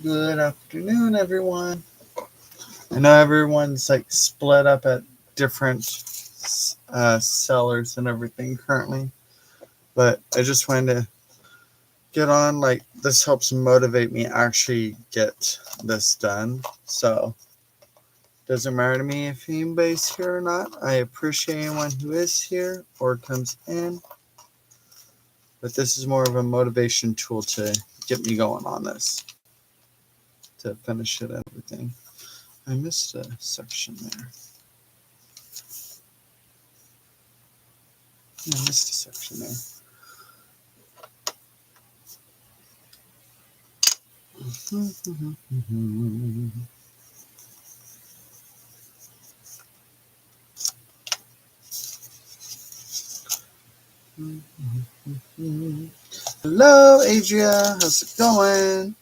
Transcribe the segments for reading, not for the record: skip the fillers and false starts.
Good afternoon, everyone. I know everyone's like split up at different sellers and everything currently, but I just wanted to get on. Like, this helps motivate me actually get this done. So, doesn't matter to me if anybody's here or not. I appreciate anyone who is here or comes in, but this is more of a motivation tool to get me going on this, to finish it and everything. I missed a section there. Yeah, I missed a section there. Hello, Adria. How's it going?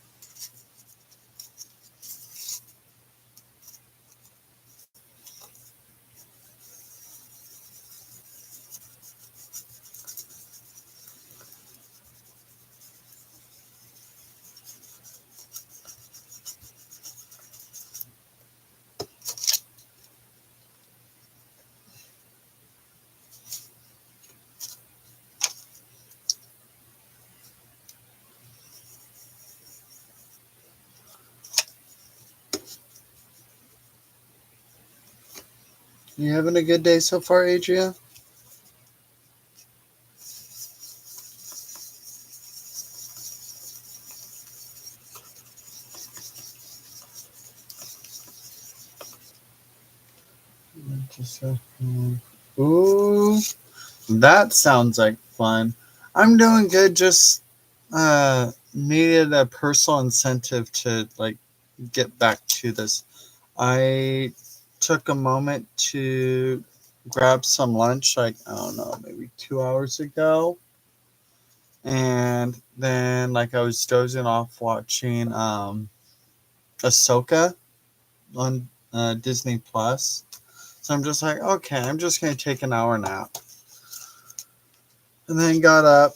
You having a good day so far, Adria? Ooh, that sounds like fun. I'm doing good. Just needed a personal incentive to like get back to this. I took a moment to grab some lunch, like, I don't know, maybe 2 hours ago. And then like I was dozing off watching Ahsoka on Disney Plus. So I'm just like, okay, I'm just gonna take an hour nap. And then got up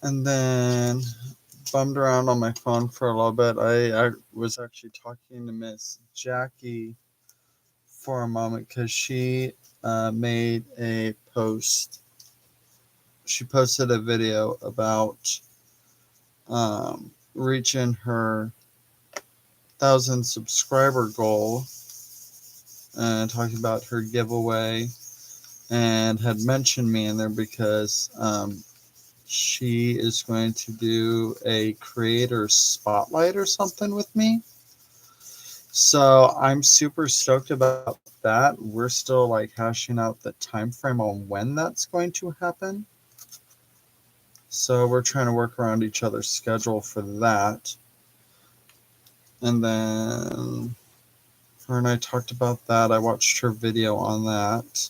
and then bummed around on my phone for a little bit. I was actually talking to Miss Jackie for a moment because she made a post. She posted a video about reaching her 1,000 subscriber goal and talking about her giveaway, and had mentioned me in there because she is going to do a creator spotlight or something with me. So I'm super stoked about that. We're still like hashing out the time frame on when that's going to happen. So we're trying to work around each other's schedule for that. And then her and I talked about that. I watched her video on that.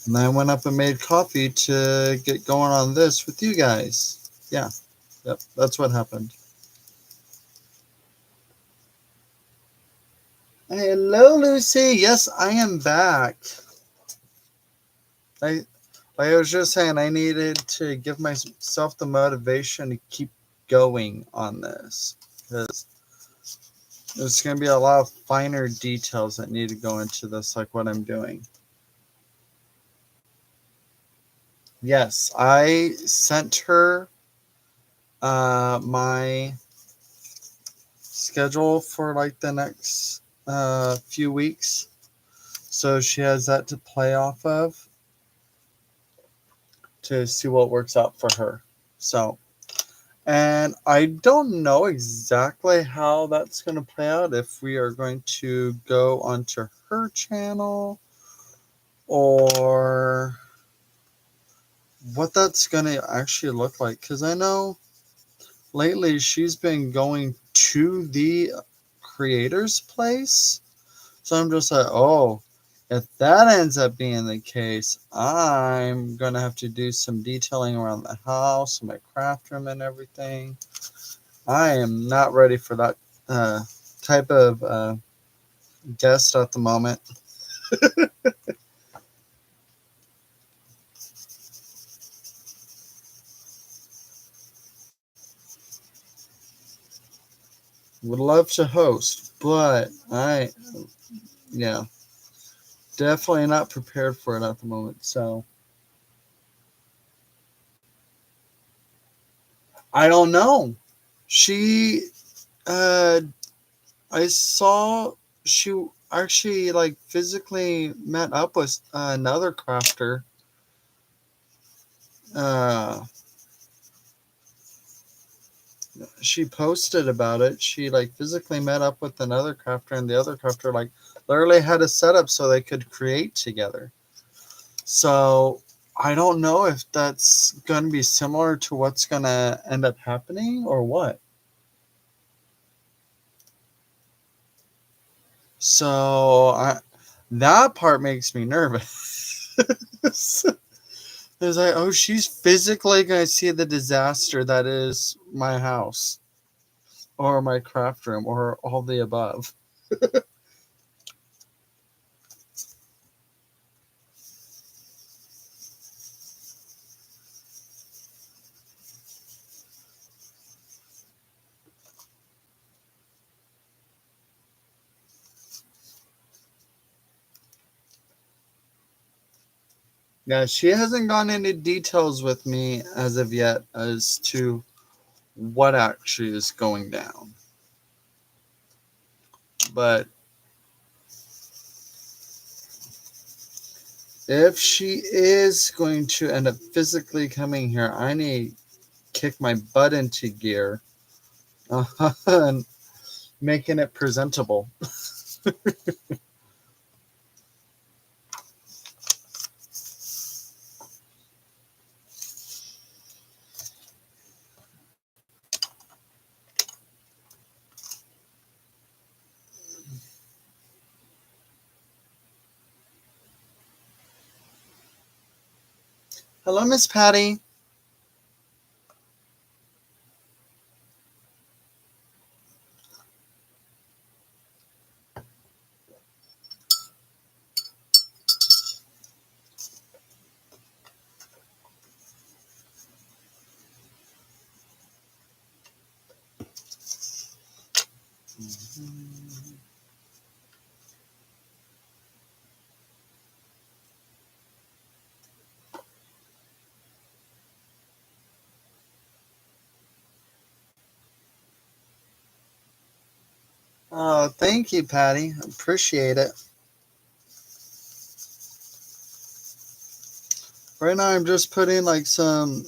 And then I went up and made coffee to get going on this with you guys. Yeah, yep, that's what happened. Hello, Lucy. Yes, I am back. Like I was just saying, I needed to give myself the motivation to keep going on this because there's going to be a lot of finer details that need to go into this, like what I'm doing. Yes, I sent her my schedule for like the next few weeks, so she has that to play off of to see what works out for her. So, and I don't know exactly how that's going to play out, if we are going to go onto her channel or what that's going to actually look like, because I know lately she's been going to the creator's place. So I'm just like, oh, if that ends up being the case, I'm going to have to do some detailing around the house and my craft room and everything. I am not ready for that type of guest at the moment. Would love to host, but yeah, definitely not prepared for it at the moment. So I don't know. She, uh, I saw she actually like physically met up with another crafter. Uh, she posted about it. She like physically met up with another crafter, and the other crafter like literally had a setup so they could create together. So I don't know if that's going to be similar to what's going to end up happening or what. So that part makes me nervous. It's like, oh, she's physically going to see the disaster that is my house or my craft room or all the above. Yeah, she hasn't gone into details with me as of yet as to what actually is going down. But if she is going to end up physically coming here, I need to kick my butt into gear and making it presentable. Hello, Miss Patty. Oh, thank you, Patty. Appreciate it. Right now, I'm just putting like some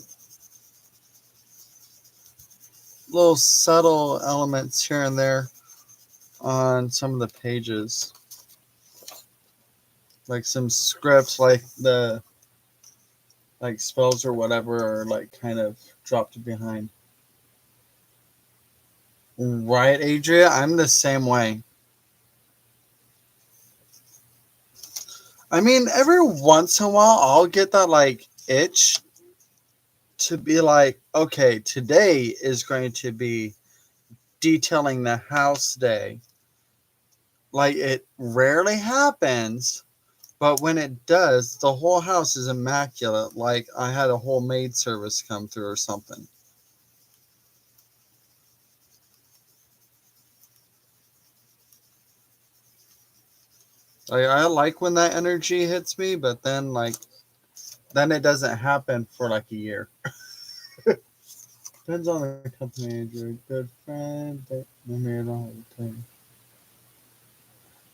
little subtle elements here and there on some of the pages, like some scripts, like the like spells or whatever, are like kind of dropped behind. Right, Adria? I'm the same way. I mean, every once in a while, I'll get that like itch to be like, okay, today is going to be detailing the house day. Like, it rarely happens, but when it does, the whole house is immaculate. Like, I had a whole maid service come through or something. Like, I like when that energy hits me, but then, like, then it doesn't happen for like a year. Depends on the company. You're a good friend, but they may not have time.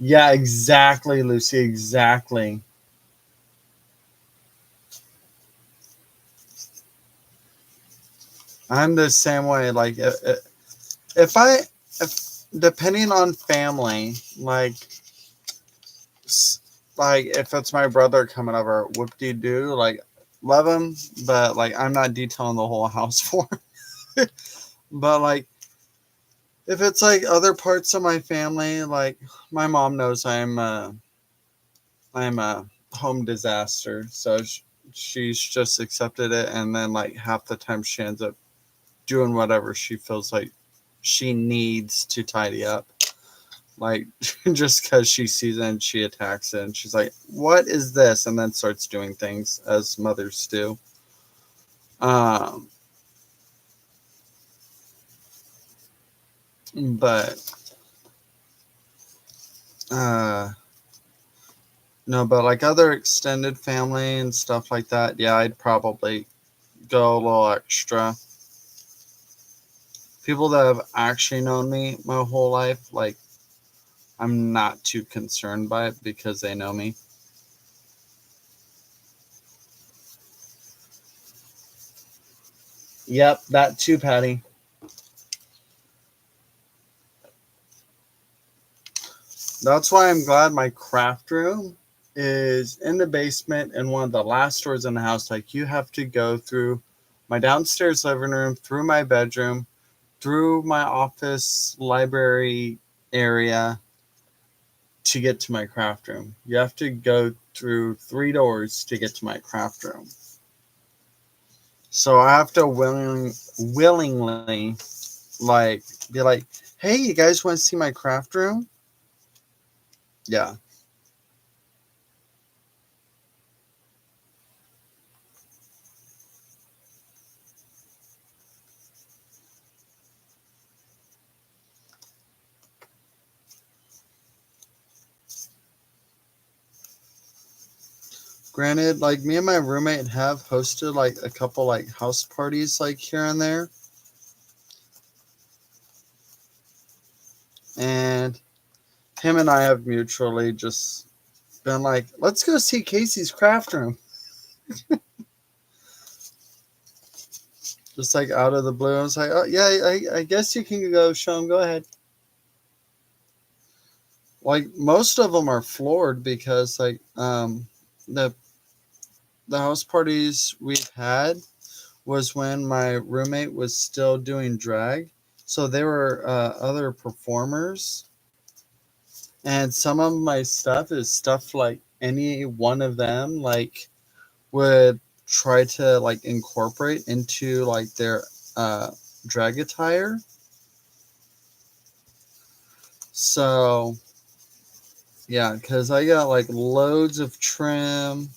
Yeah, exactly, Lucy. Exactly. I'm the same way. Like, if I, if depending on family, like if it's my brother coming over, whoop de doo, like love him, but like I'm not detailing the whole house for him. But like if it's like other parts of my family, like my mom knows I'm a home disaster, so she's just accepted it, and then like half the time she ends up doing whatever she feels like she needs to tidy up. Like, just because she sees it and she attacks it. And she's like, what is this? And then starts doing things as mothers do. But, no, but like other extended family and stuff like that, yeah, I'd probably go a little extra. People that have actually known me my whole life, like, I'm not too concerned by it because they know me. Yep, that too, Patty. That's why I'm glad my craft room is in the basement in one of the last doors in the house. Like, you have to go through my downstairs living room, through my bedroom, through my office library area to get to my craft room. You have to go through 3 doors to get to my craft room. So I have to willingly, like, be like, hey, you guys want to see my craft room? Yeah. Granted, like, me and my roommate have hosted like a couple like house parties like here and there. And him and I have mutually just been like, let's go see Casey's craft room. Just like out of the blue. I was like, oh yeah, I guess you can go show him. Go ahead. Like, most of them are floored because like the house parties we've had was when my roommate was still doing drag. So there were other performers, and some of my stuff is stuff like any one of them like would try to like incorporate into like their uh, drag attire. So yeah, because I got like loads of trim,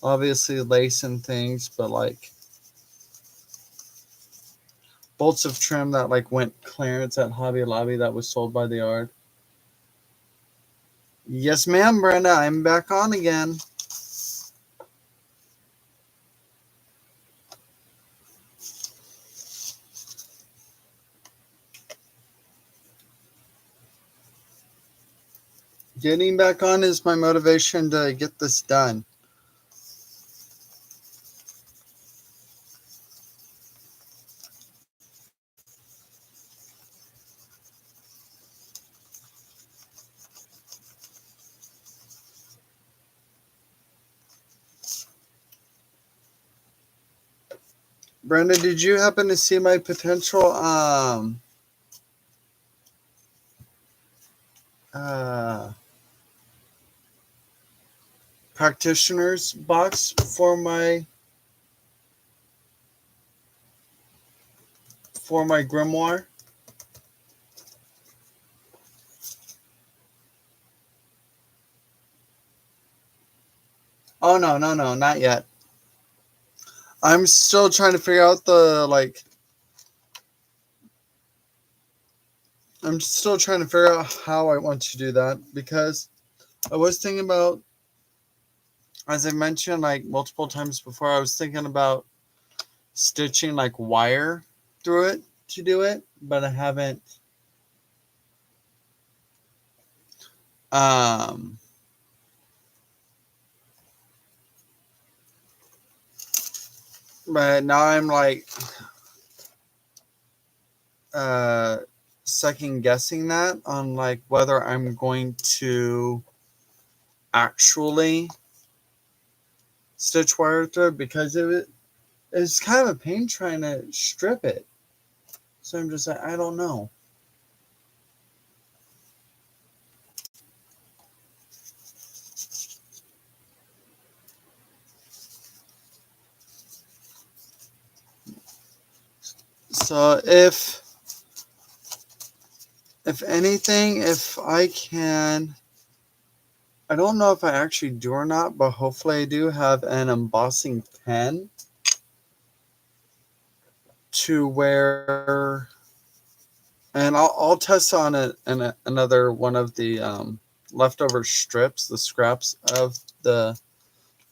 obviously lace and things, but like bolts of trim that like went clearance at Hobby Lobby that was sold by the yard. Yes, ma'am, Brenda. I'm back on again. Getting back on is my motivation to get this done. Brenda, did you happen to see my potential uh, practitioners box for my grimoire? Oh no, no, no, not yet. I'm still trying to figure out the like. I'm still trying to figure out how I want to do that because I was thinking about, as I mentioned like multiple times before, I was thinking about stitching like wire through it to do it, but I haven't. Um, but now I'm like uh second guessing that on like whether I'm going to actually stitch wire through it because it's kind of a pain trying to strip it. So I'm just like, I don't know. So if if anything, if I can, I don't know if I actually do or not, but hopefully I do have an embossing pen to where, and I'll test on it in another one of the leftover strips, the scraps of the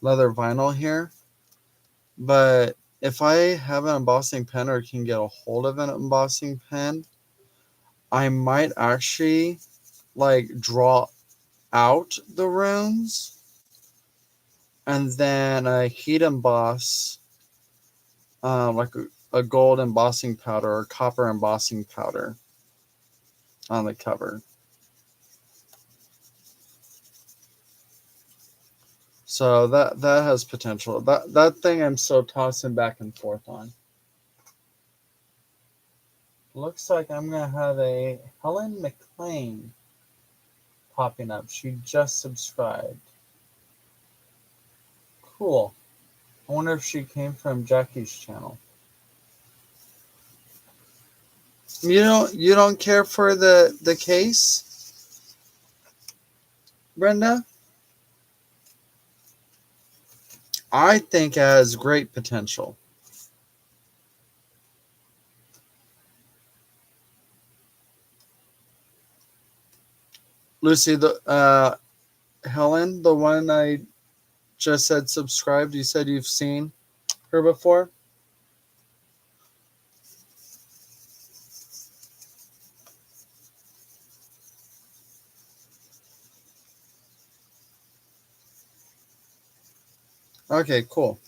leather vinyl here. But if I have an embossing pen or can get a hold of an embossing pen, I might actually like draw out the runes and then heat emboss like a gold embossing powder or copper embossing powder on the cover. So that has potential. That thing I'm still tossing back and forth on. Looks like I'm gonna have a Helen McLean popping up. She just subscribed. Cool. I wonder if she came from Jackie's channel. You don't care for the case, Brenda? I think it has great potential. Lucy, the Helen, the one I just said subscribed, you said you've seen her before? Okay, cool.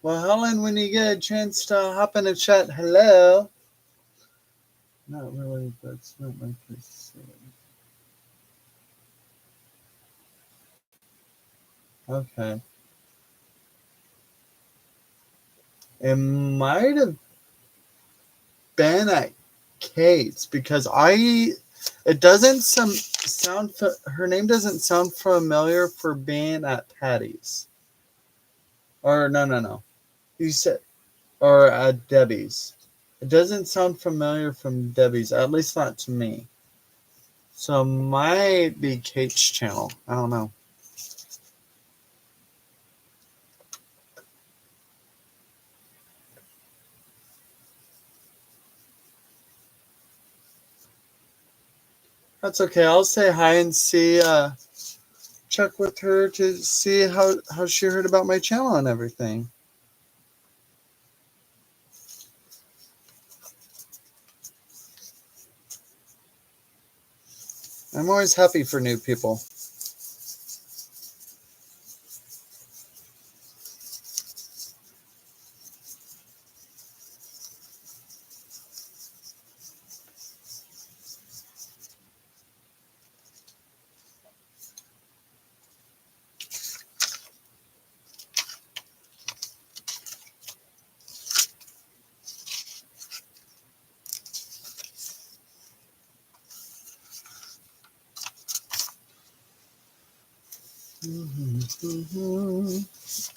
Well, Helen, when you get a chance to hop in a chat, hello. Not really, but it's not like this. Okay. It might have been at Kate's because it doesn't sound her name doesn't sound familiar for being at Patty's. Or no. You said or at Debbie's. It doesn't sound familiar from Debbie's, at least not to me. So it might be Kate's channel. I don't know. That's okay. I'll say hi and see check with her to see how she heard about my channel and everything. I'm always happy for new people.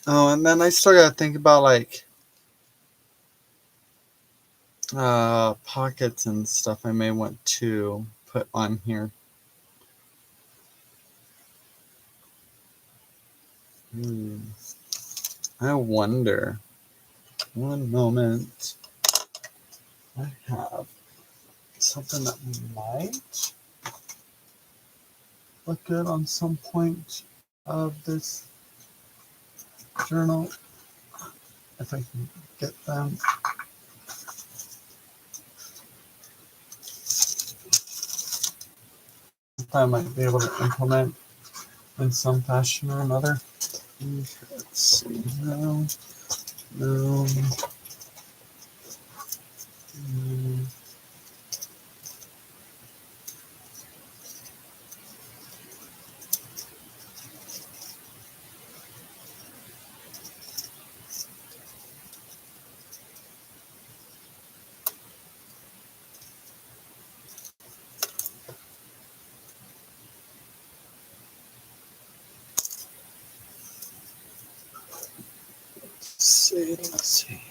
Oh, and then I still gotta think about like pockets and stuff I may want to put on here. I wonder. One moment. I have something that might look good on some point of this journal. If I can get them. I might be able to implement in some fashion or another. Let's see. No. see.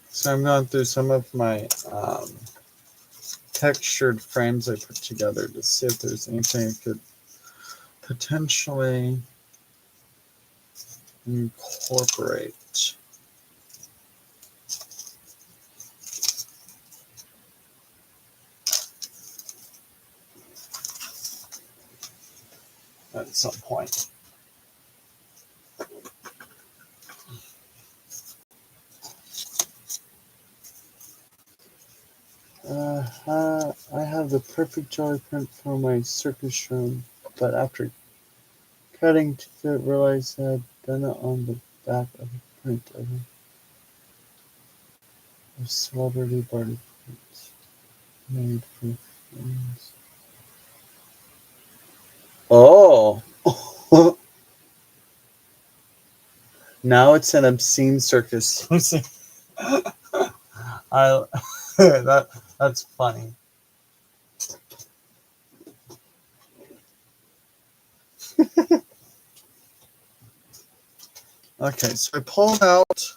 So I'm going through some of my textured frames I put together to see if there's anything I could potentially incorporate. At some point. I have the perfect jelly print for my circus room, but after cutting to fit, realized I had done it on the back of a print of a celebrity barter print made for friends. Oh! Now it's an obscene circus. That's funny. Okay, so I pulled out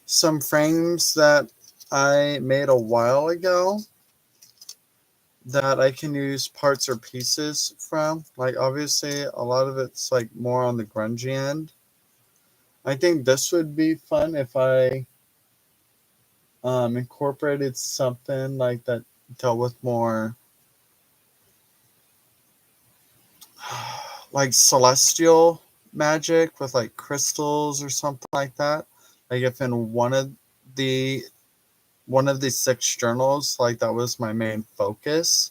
some frames that I made a while ago that I can use parts or pieces from. Like, obviously, a lot of it's like more on the grungy end. I think this would be fun if I incorporated something like that dealt with more like celestial magic with like crystals or something like that. Like if in one of the 6 journals, like that was my main focus,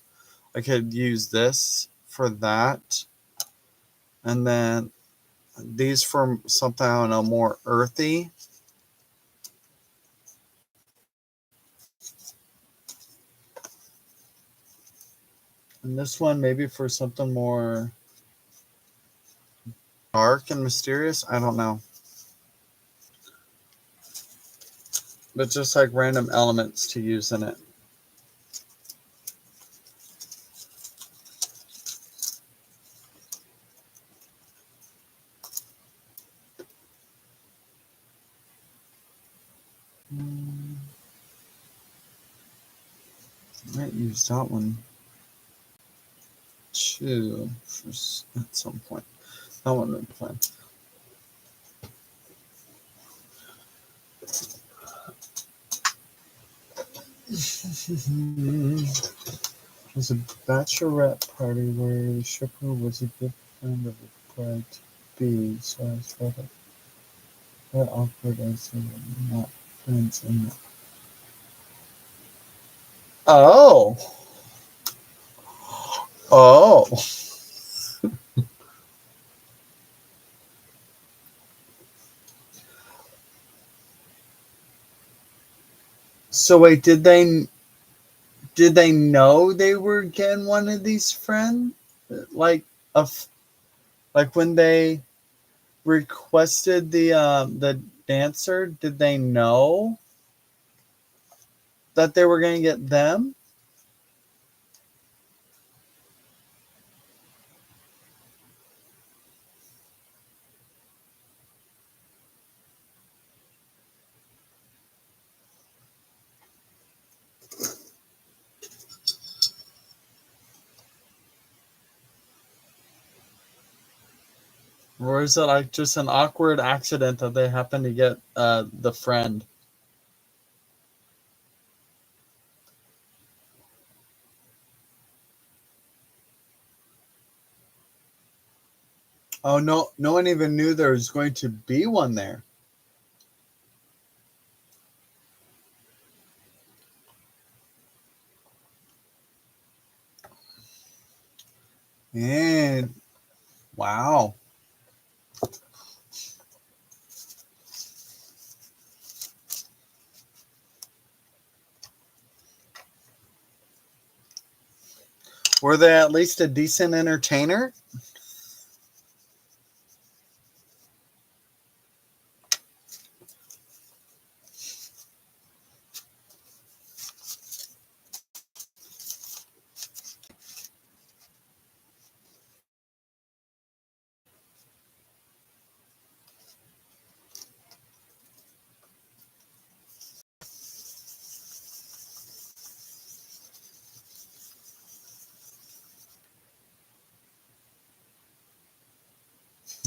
I could use this for that. And then these for something, I don't know, more earthy. And this one maybe for something more dark and mysterious. I don't know. But just like random elements to use in it. Might use that one too at some point. That one would be fun. It was a bachelorette party where the stripper was a good friend of the bride-to-be, so I felt it quite awkward as they were not friends in it. Oh! Oh! So wait, did they know they were getting one of these friends? Like like when they requested the dancer, did they know that they were going to get them? Or is it like just an awkward accident that they happen to get the friend? Oh no! No one even knew there was going to be one there. And wow! Were they at least a decent entertainer?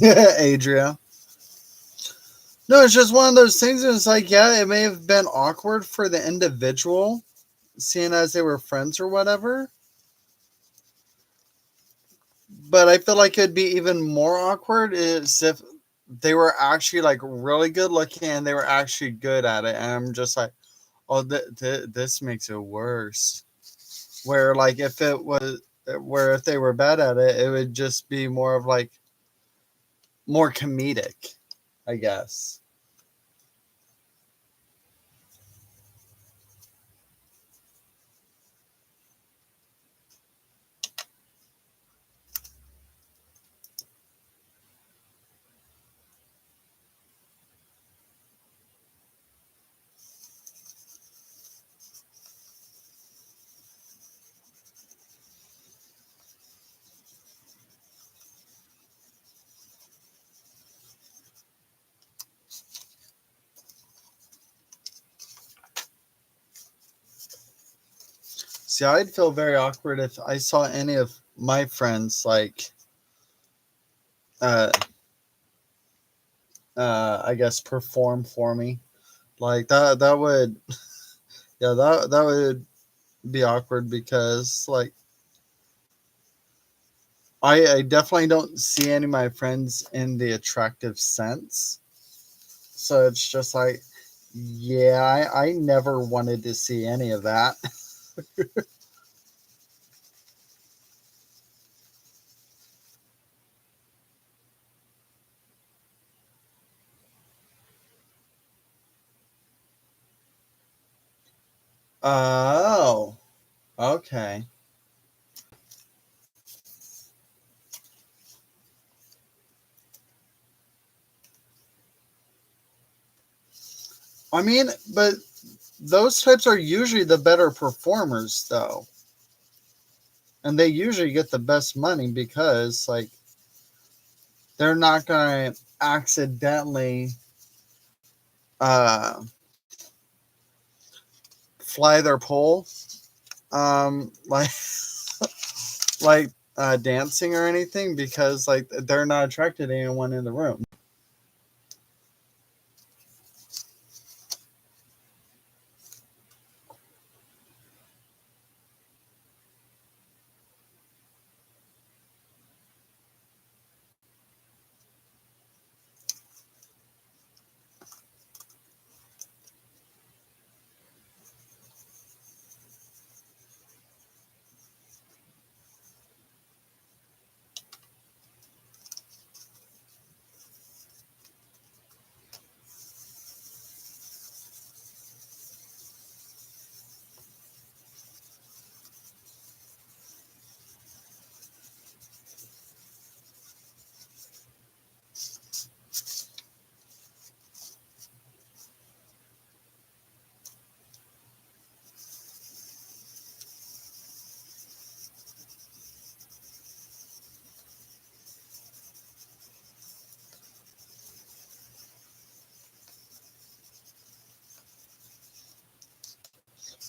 Adria. No, it's just one of those things. It's like, yeah, it may have been awkward for the individual, seeing as they were friends or whatever. But I feel like it'd be even more awkward is if they were actually like really good looking and they were actually good at it. And I'm just like, oh, this makes it worse. Where like if they were bad at it, it would just be more of like more comedic, I guess. See, I'd feel very awkward if I saw any of my friends like uh I guess perform for me. Like that would yeah, that would be awkward because like I definitely don't see any of my friends in the attractive sense. So it's just like yeah, I never wanted to see any of that. Oh, okay. I mean, but those types are usually the better performers though. And they usually get the best money because like they're not going to accidentally uh fly their pole like like dancing or anything because like they're not attracted to anyone in the room.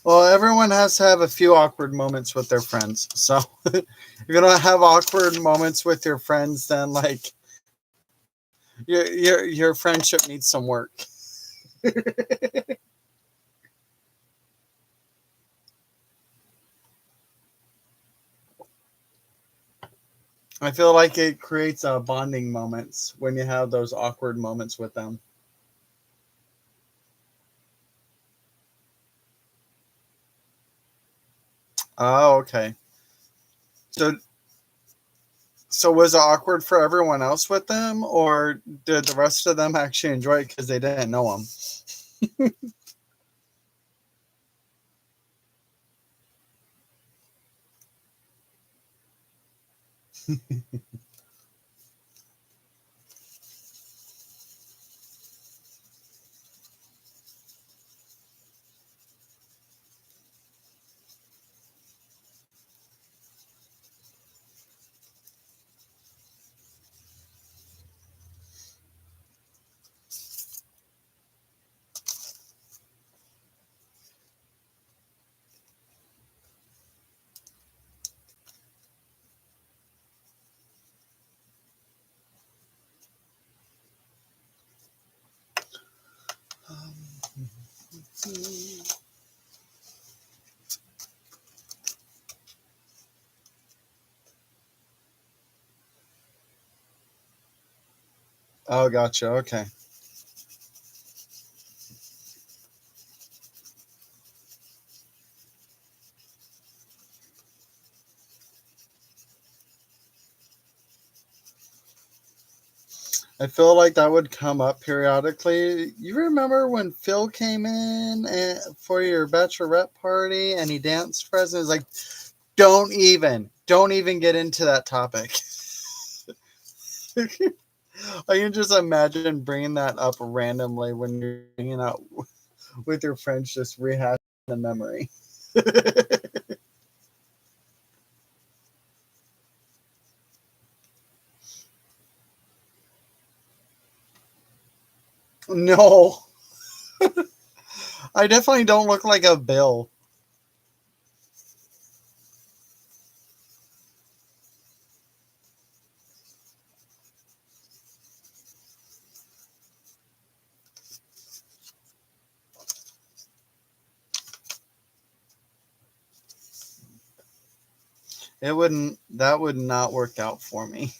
Well, everyone has to have a few awkward moments with their friends. So if you don't have awkward moments with your friends, then like your friendship needs some work. I feel like it creates bonding moments when you have those awkward moments with them. Oh, okay. So so was it awkward for everyone else with them, or did the rest of them actually enjoy it because they didn't know them? Oh, gotcha. Okay. I feel like that would come up periodically. You remember when Phil came in for your bachelorette party and he danced for us? And it was like, don't even get into that topic. I can just imagine bringing that up randomly when you're hanging out with your friends, just rehashing the memory. No, I definitely don't look like a Bill. That would not work out for me.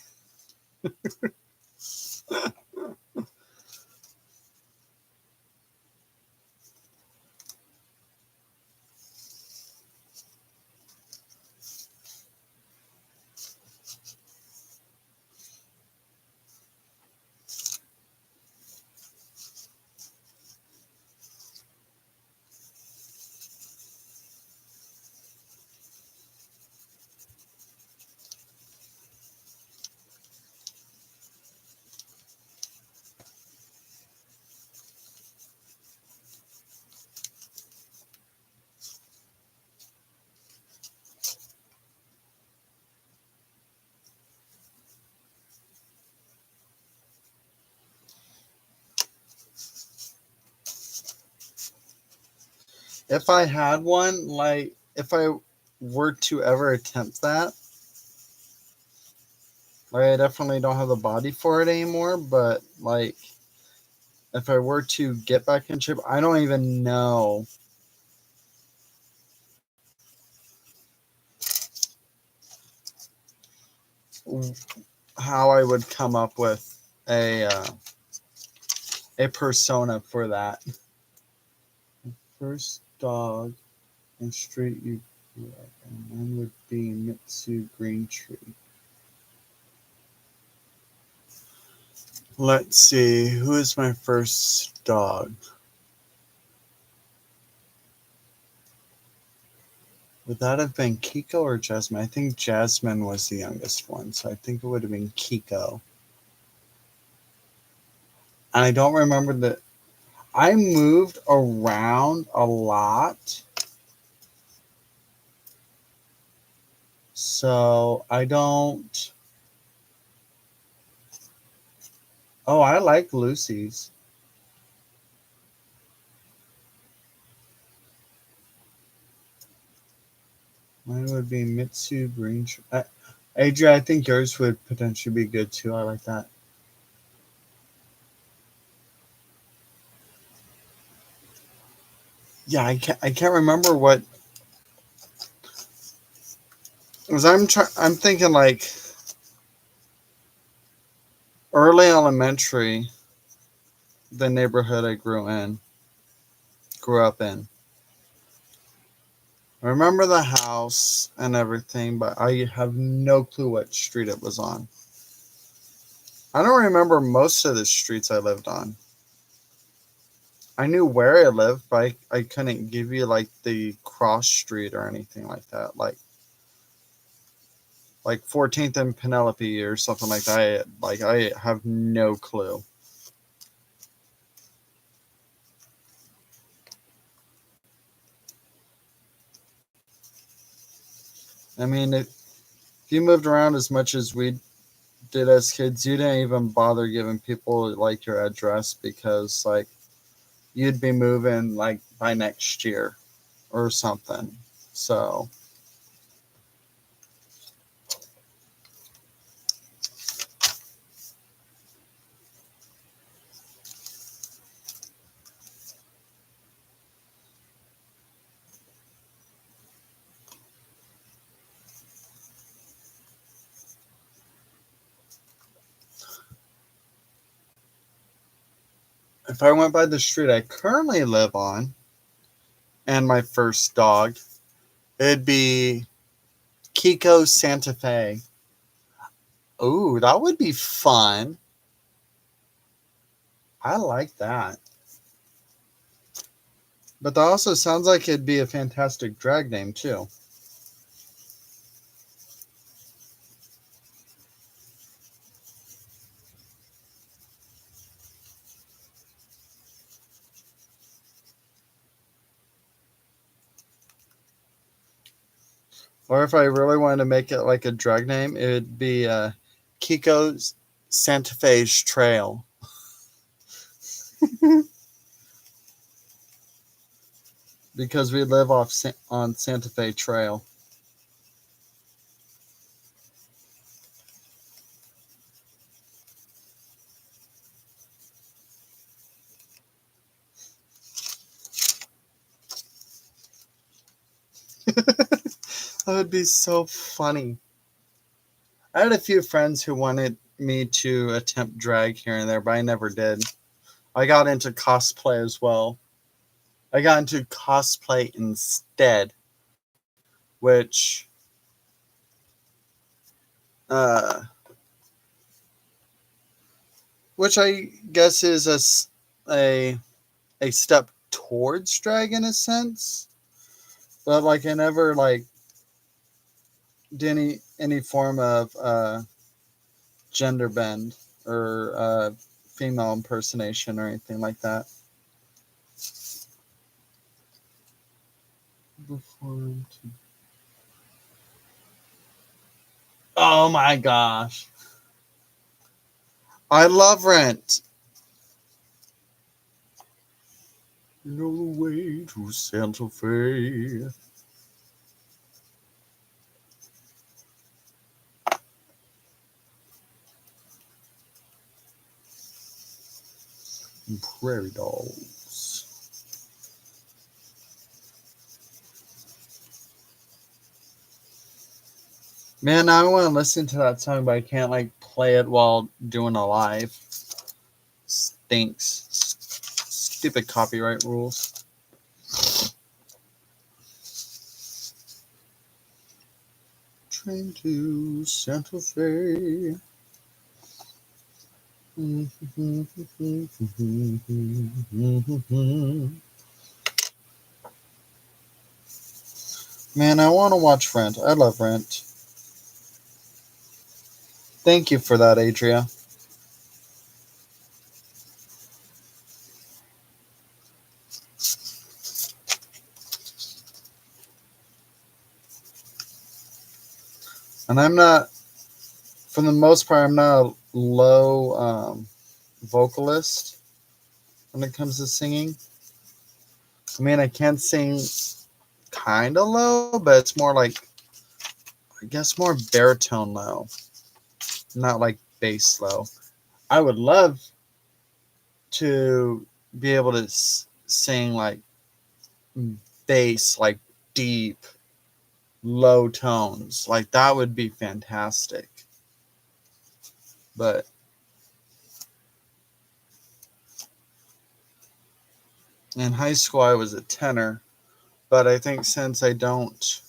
If I had one, like if I were to ever attempt that, like I definitely don't have the body for it anymore, but like if I were to get back in shape, I don't even know how I would come up with a persona for that. First dog and street you grew up, and mine would be Mitsu Green Tree. Let's see, who is my first dog? Would that have been Kiko or Jasmine? I think Jasmine was the youngest one, so I think it would have been Kiko. And I don't remember the. I moved around a lot, so I don't. Oh, I like Lucy's. Mine would be Mitsu Green. Adria, I think yours would potentially be good too. I like that. Yeah, I can't remember what. Because I'm thinking like early elementary, the neighborhood I grew up in. I remember the house and everything, but I have no clue what street it was on. I don't remember most of the streets I lived on. I knew where I lived, but I couldn't give you like the cross street or anything like that. Like, like 14th and Penelope or something like that. I have no clue. I mean, if you moved around as much as we did as kids, you didn't even bother giving people like your address because like you'd be moving like by next year or something. So if I went by the street I currently live on and my first dog, it'd be Kiko Santa Fe. Ooh, that would be fun. I like that. But that also sounds like it'd be a fantastic drag name too. Or if I really wanted to make it like a drag name, it would be Kiko's Santa Fe's Trail. Because we live on Santa Fe Trail. That would be so funny. I had a few friends who wanted me to attempt drag here and there, but I never did. I got into cosplay as well. I got into cosplay instead, which uh, which I guess is a step towards drag in a sense. But like I never like did any form of gender bend or female impersonation or anything like that. Oh my gosh. I love Rent. You know the way to Santa Fe. Prairie dogs. Man, I want to listen to that song, but I can't like play it while doing a live. Stinks. Stupid copyright rules. Train to Santa Fe. Man, I want to watch Rent. I love Rent. Thank you for that, Adria. And I'm not, for the most part, I'm not a low vocalist when it comes to singing. I mean, I can sing kind of low, but it's more like, I guess, more baritone low, not like bass low. I would love to be able to sing like bass, like deep, low tones. Like that would be fantastic. But in high school, I was a tenor. But I think since I don't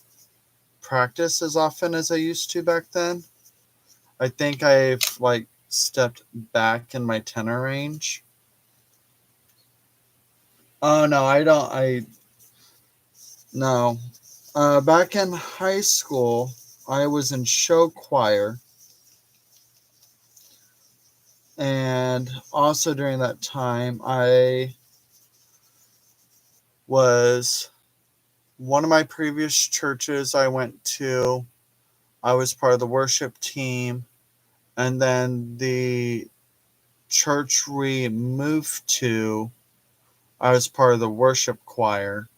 practice as often as I used to back then, I think I've like stepped back in my tenor range. Oh no, I don't. I no. Back in high school, I was in show choir. And also during that time, I was one of my previous churches I went to. I was part of the worship team. And then the church we moved to, I was part of the worship choir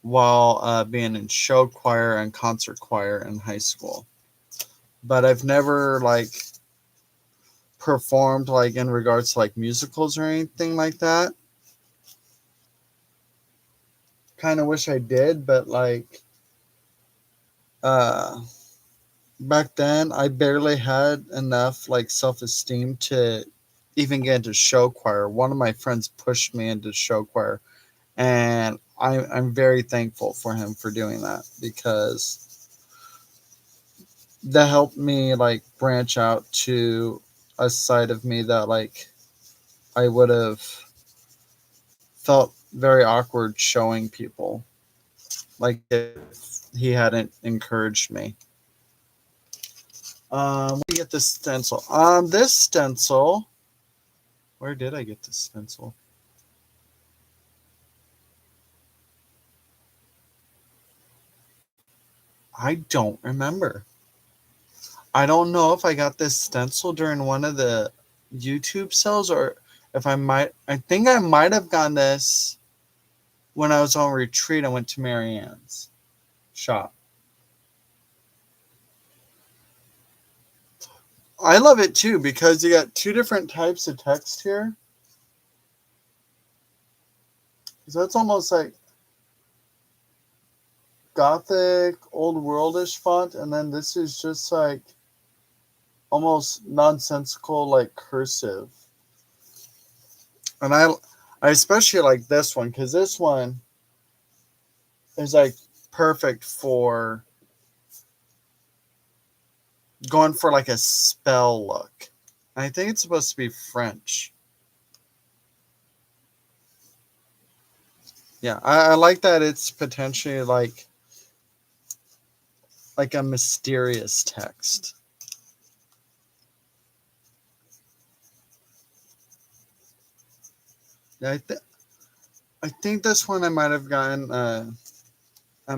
while being in show choir and concert choir in high school. But I've never performed in regards to musicals or anything like that. Kind of wish I did, but uh back then I barely had enough self-esteem to even get into show choir. One of my friends pushed me into show choir, and I'm very thankful for him for doing that, because that helped me branch out to a side of me that I would have felt very awkward showing people, if he hadn't encouraged me. Where did I get this stencil? This stencil. Where did I get this stencil? I don't remember. I don't know if I got this stencil during one of the YouTube sales, or if I think I might have gotten this when I was on retreat. I went to Marianne's shop. I love it too, because you got two different types of text here. So it's almost like Gothic, old worldish font, and then this is just almost nonsensical, cursive. And I especially like this one, because this one is perfect for going for a spell look. And I think it's supposed to be French. Yeah, I like that it's potentially like a mysterious text. Yeah, I think this one I might have gotten at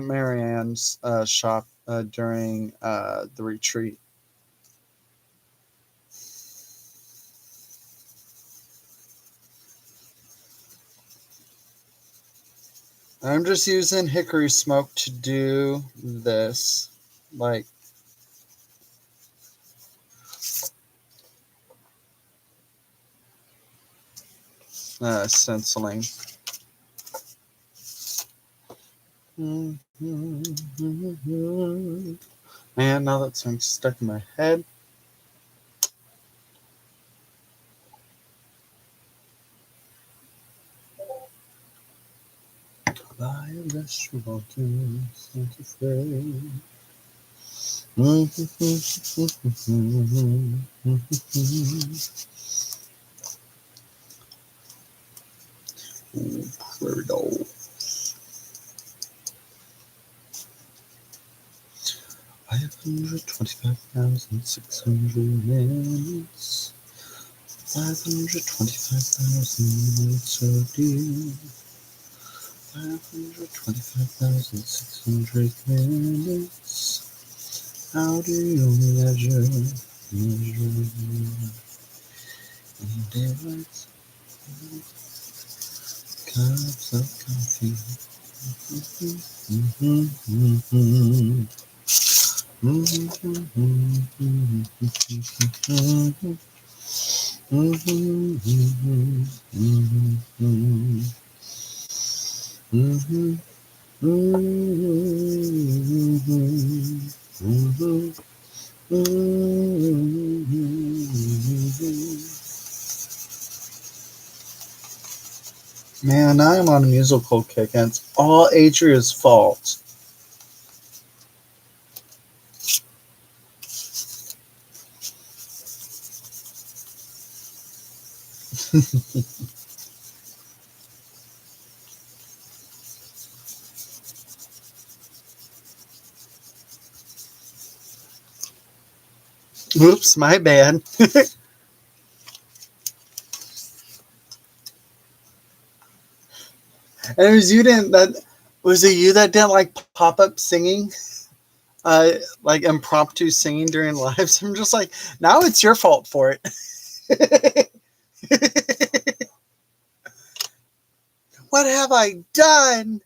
Marianne's shop during the retreat. I'm just using hickory smoke to do this, stenciling. And now that song's stuck in my head. I am vegetable to Santa Fe. Prairie dog. 525,600 minutes. 525,000 minutes of dew. 525,600 minutes. How do you measure daylight? Cups of coffee. Man, I am on a musical kick, and it's all Adria's fault. Oops, my bad. And it was you didn't that was it you that didn't like pop up singing? Like impromptu singing during lives. I'm just like, now it's your fault for it. What have I done?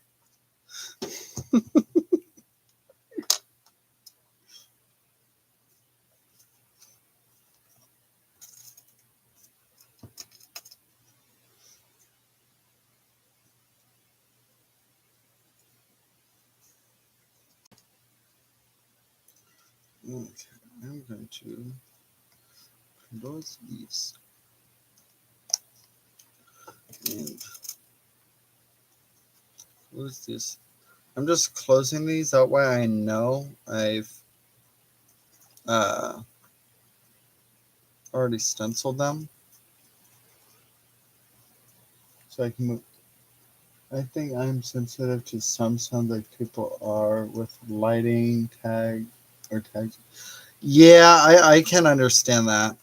Okay, I'm going to close these and close this. I'm just closing these, that way I know I've already stenciled them. So I can move. I think I'm sensitive to some sounds like people are with lighting, tag, or tags. Yeah, I can understand that.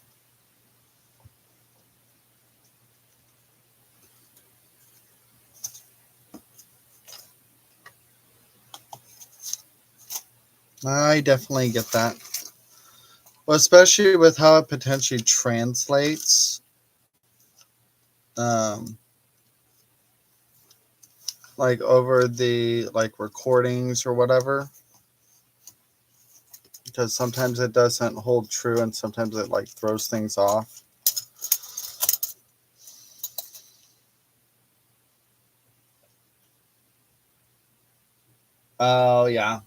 I definitely get that. Well, especially with how it potentially translates, um, like over the like recordings or whatever, because sometimes it doesn't hold true, and sometimes it like throws things off. Oh yeah.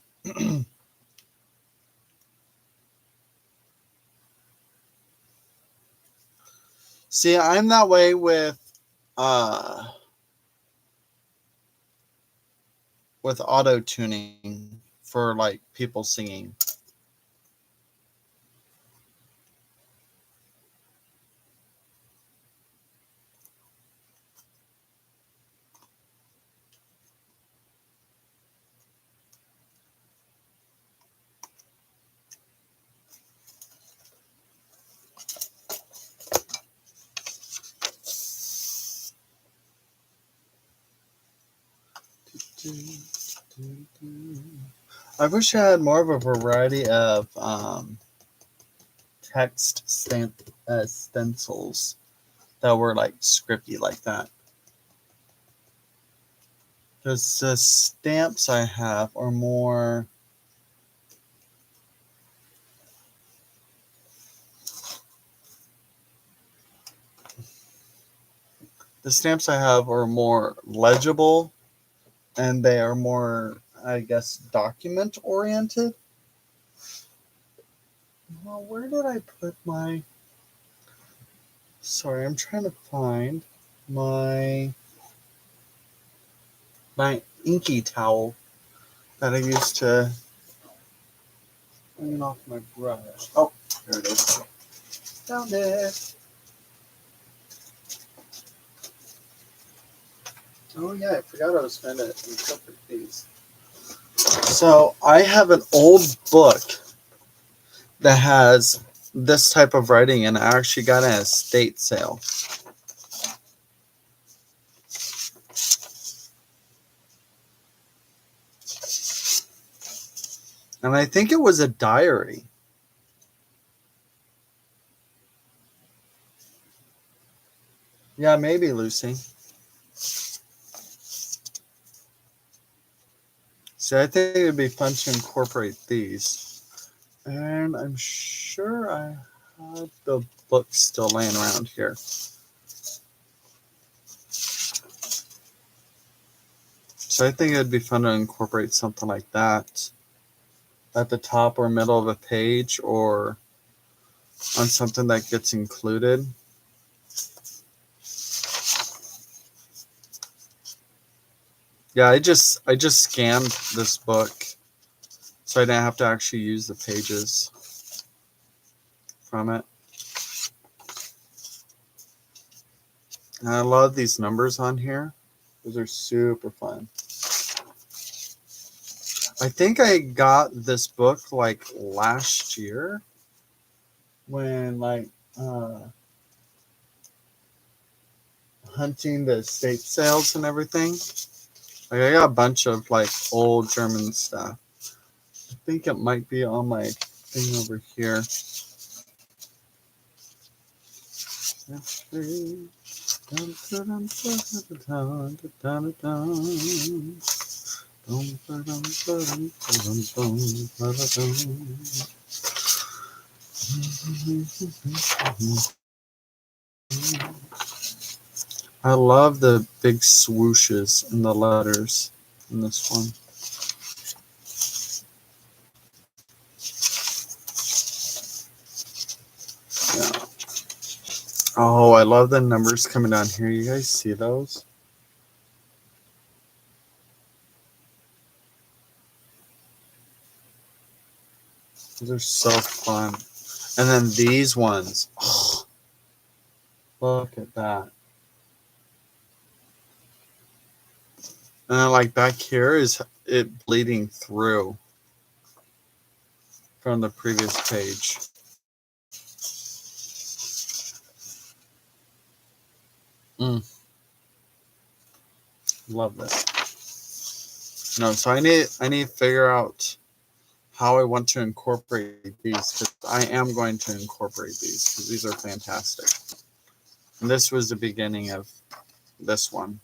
See, I'm that way with auto tuning for like people singing. I wish I had more of a variety of text stencils that were like scripty like that. Because the stamps I have are more. The stamps I have are more legible, and they are more, I guess, document oriented. Well, where did I put my. Sorry, I'm trying to find my inky towel that I used to clean off my brush. Oh, there it is. Found it. Oh yeah, I forgot I was going to interpret these. So I have an old book that has this type of writing, and I actually got it at a estate sale. And I think it was a diary. Yeah, maybe, Lucy. So I think it would be fun to incorporate these. And I'm sure I have the book still laying around here. So I think it would be fun to incorporate something like that at the top or middle of a page, or on something that gets included. Yeah, I just scanned this book, so I didn't have to actually use the pages from it. And I love these numbers on here. Those are super fun. I think I got this book like last year, when like hunting the estate sales and everything. Like I got a bunch of like old German stuff. I think it might be on my thing over here. I love the big swooshes in the letters in this one. Yeah. Oh, I love the numbers coming down here. You guys see those? Those are so fun. And then these ones. Oh, look at that. And then like back here is it bleeding through from the previous page. Love that. No, so I need to figure out how I want to incorporate these, because I am going to incorporate these because these are fantastic. And this was the beginning of this one.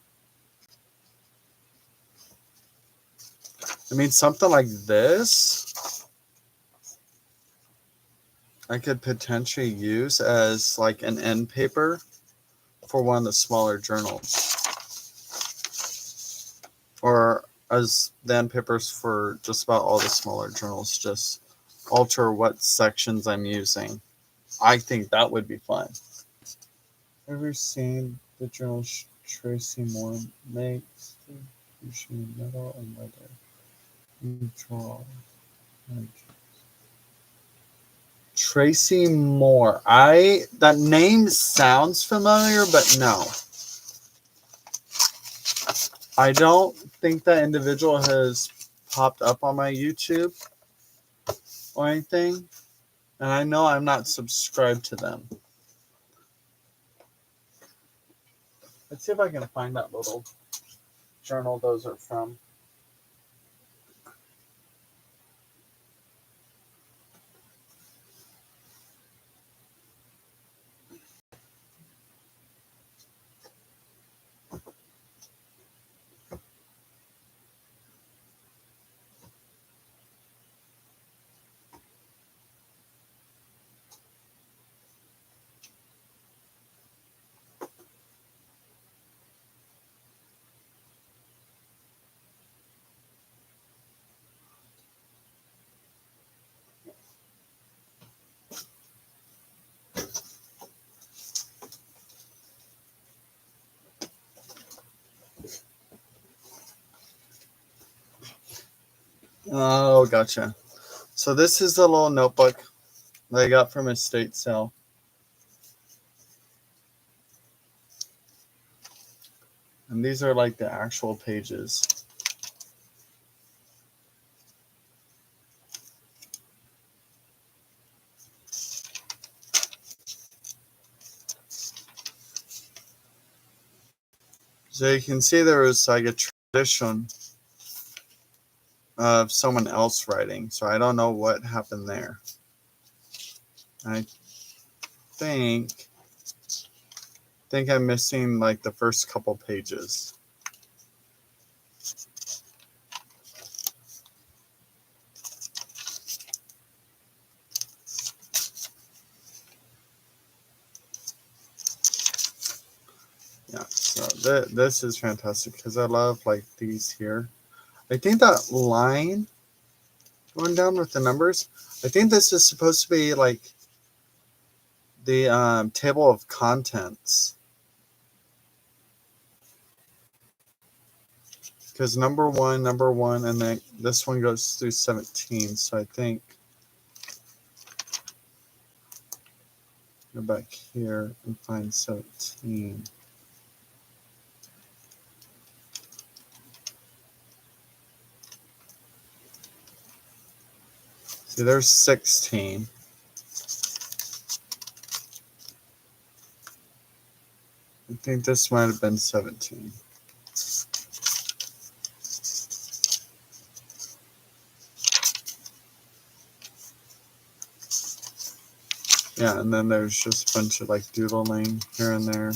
I mean, something like this I could potentially use as like an end paper for one of the smaller journals, or as the end papers for just about all the smaller journals. Just alter what sections I'm using. I think that would be fun. Ever seen the journal Tracy Moore makes? Usually metal and leather. Neutral. Tracy Moore. That name sounds familiar, but no. I don't think that individual has popped up on my YouTube or anything. And I know I'm not subscribed to them. Let's see if I can find that little journal those are from. Oh, gotcha. So this is the little notebook that I got from estate sale. And these are like the actual pages. So you can see there was like a tradition of someone else writing. So I don't know what happened there. I think I'm missing like the first couple pages. Yeah, so this is fantastic because I love like these here. I think that line going down with the numbers, I think this is supposed to be like the table of contents. Because number one, and then this one goes through 17. So I think go back here and find 17. See, there's 16. I think this might have been 17. Yeah, and then there's just a bunch of like doodling here and there.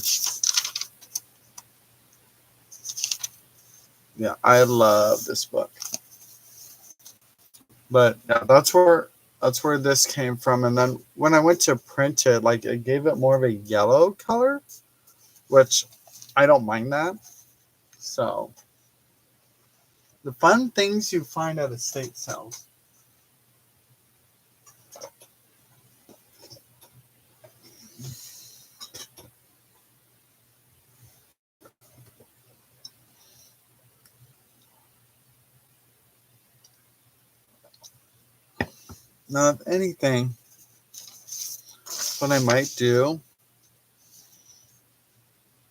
Yeah, I love this book. But yeah, that's where this came from. And then when I went to print it, like it gave it more of a yellow color, which I don't mind that. So the fun things you find at estate sales. Now, if anything, what I might do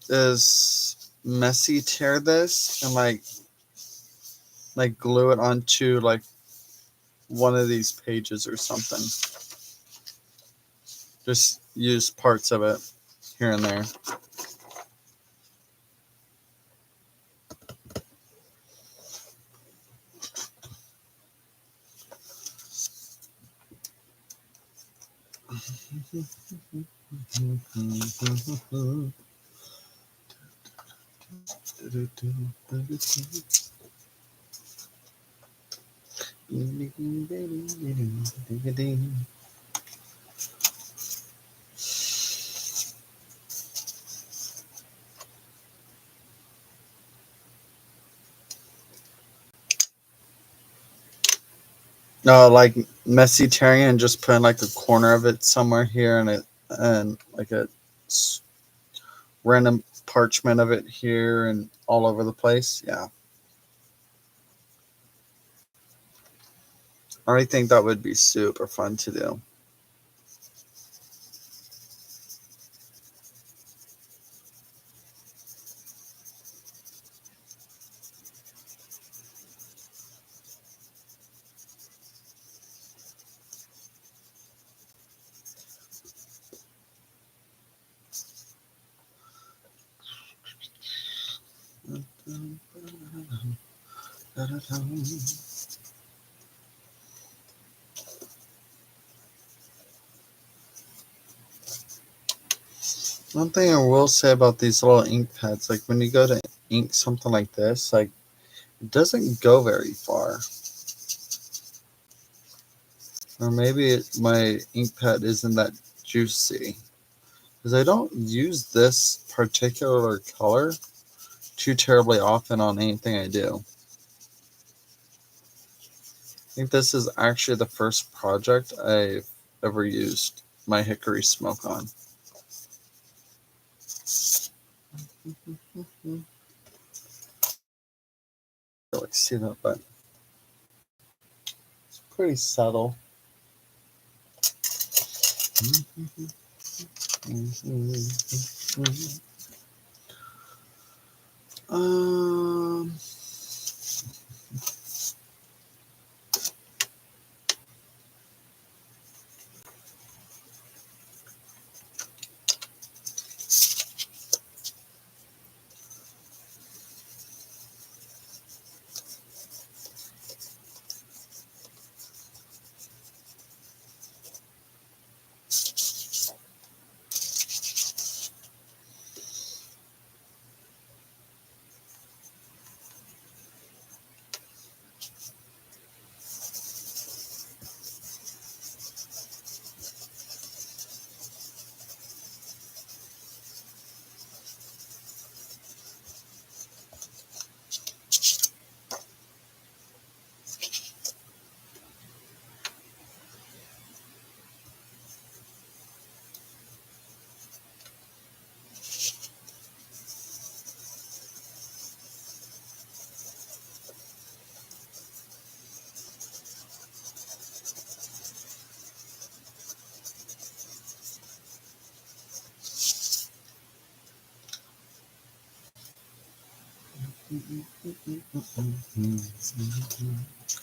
is messy tear this and like glue it onto like one of these pages or something. Just use parts of it here and there. No, like messy tearing and just putting like a corner of it somewhere here and like a random parchment of it here and all over the place. Yeah. I think that would be super fun to do. One thing I will say about these little ink pads, like when you go to ink something like this, like it doesn't go very far. Or maybe my ink pad isn't that juicy. Because I don't use this particular color too terribly often on anything I do. I think this is actually the first project I've ever used my hickory smoke on. Really see that, but it's pretty subtle. Um,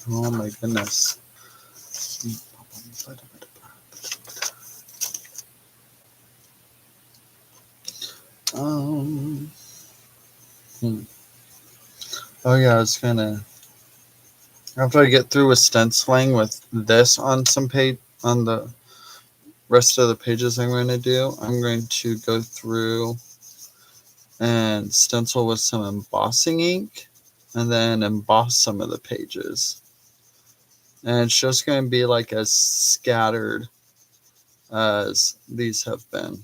oh my goodness. Um. Oh yeah, I was gonna. After I get through with stenciling with this on some page on the rest of the pages I'm going to do, I'm going to go through and stencil with some embossing ink and then emboss some of the pages. And it's just going to be like as scattered as these have been.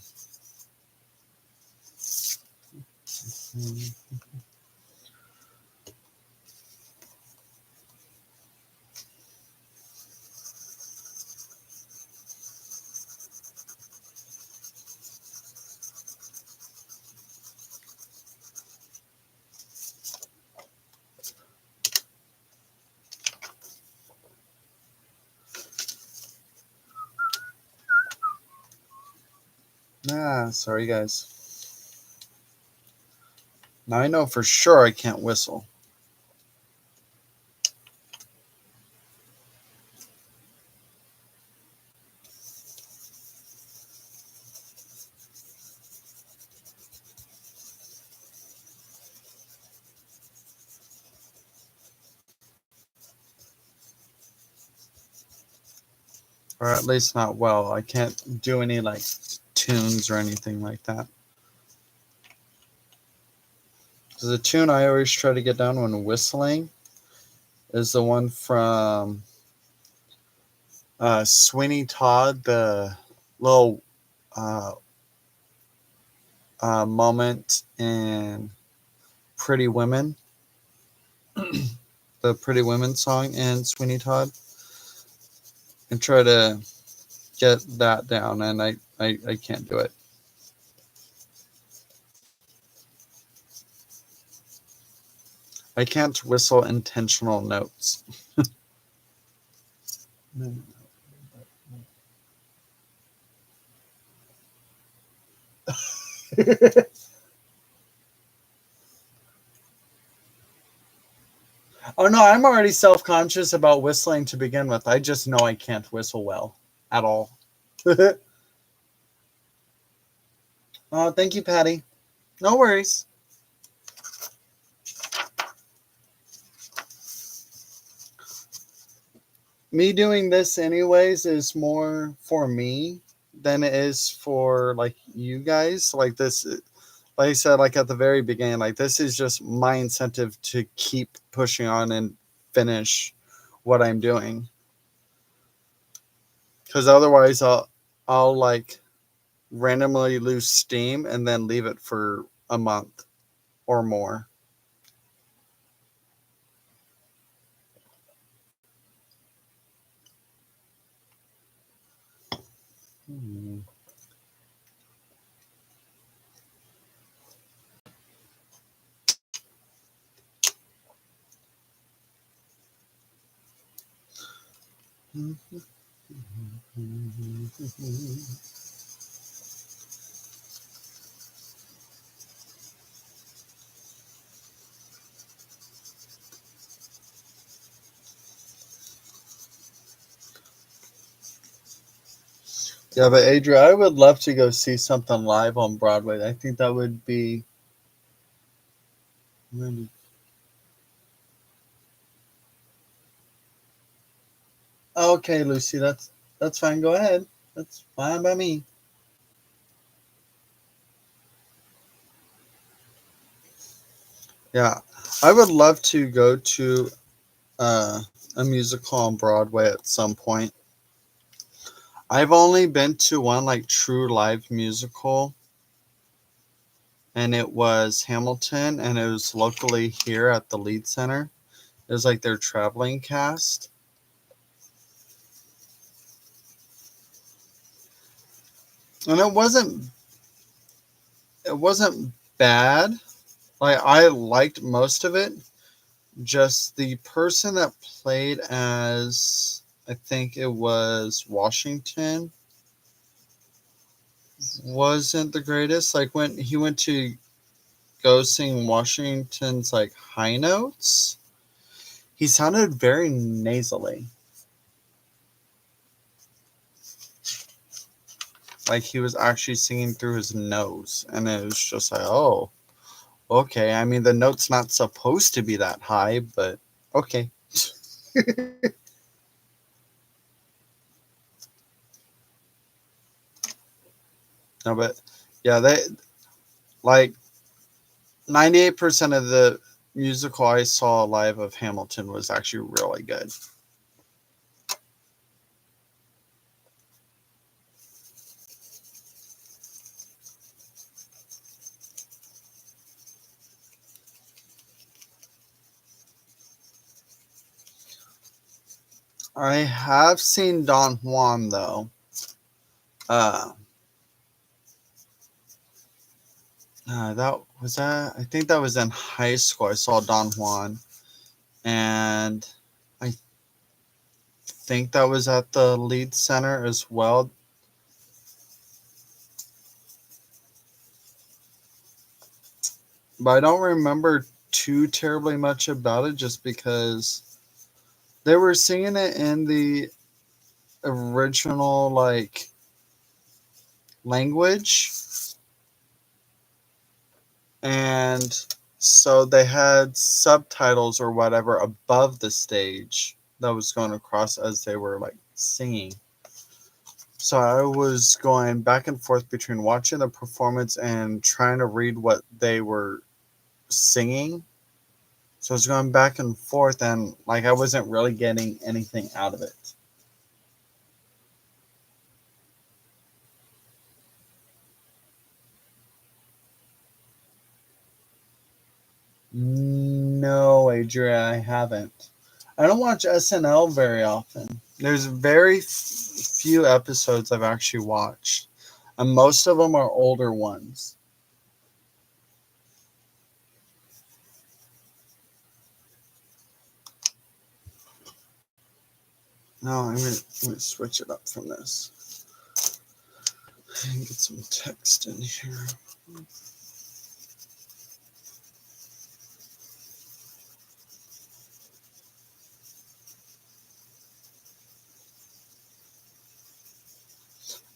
Sorry guys. Now I know for sure I can't whistle. Or at least not well. I can't do any like tunes or anything like that. The tune I always try to get down when whistling is the one from Sweeney Todd, the little moment in Pretty Women, the Pretty Women song in Sweeney Todd, and try to get that down, and I can't do it. I can't whistle intentional notes. Oh no, I'm already self-conscious about whistling to begin with. I just know I can't whistle well at all. Oh, thank you, Patty. No worries. Me doing this anyways is more for me than it is for like you guys. Like this, like I said, like at the very beginning, like this is just my incentive to keep pushing on and finish what I'm doing. Because otherwise I'll like randomly lose steam and then leave it for a month or more. Yeah, but Adria, I would love to go see something live on Broadway. I think that would be really. Okay, Lucy, that's fine. Go ahead. That's fine by me. Yeah, I would love to go to a musical on Broadway at some point. I've only been to one like true live musical, and it was Hamilton, and it was locally here at the Lead Center. It was like their traveling cast. And it wasn't bad. Like I liked most of it. Just the person that played as I think it was Washington wasn't the greatest. Like when he went to go sing Washington's like high notes, he sounded very nasally. like he was actually singing through his nose, and it was just like, oh, okay. I mean, the note's not supposed to be that high, but okay. No, but yeah, they like 98% of the musical I saw live of Hamilton was actually really good. I have seen Don Juan though. Uh, that. I think that was in high school. I saw Don Juan, and I think that was at the Lead Center as well. But I don't remember too terribly much about it, just because they were singing it in the original like language, and so they had subtitles or whatever above the stage that was going across as they were like singing. So I was going back and forth between watching the performance and trying to read what they were singing. So I was going back and forth, and like I wasn't really getting anything out of it. No, Adria, I haven't. I don't watch SNL very often. There's very few episodes I've actually watched, and most of them are older ones. No, I'm gonna switch it up from this and get some text in here.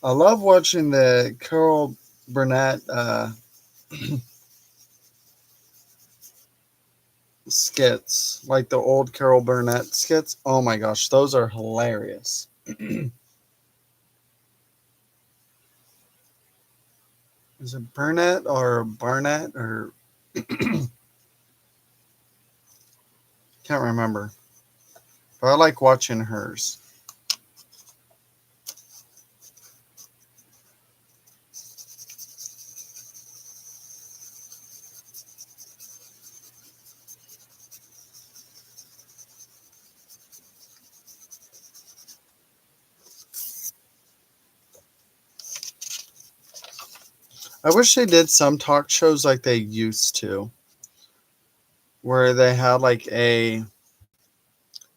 I love watching the Carol Burnett skits, like the old Carol Burnett skits. Oh my gosh, those are hilarious. Is it Burnett or Barnett or can't remember. But I like watching hers. I wish they did some talk shows like they used to, where they had like a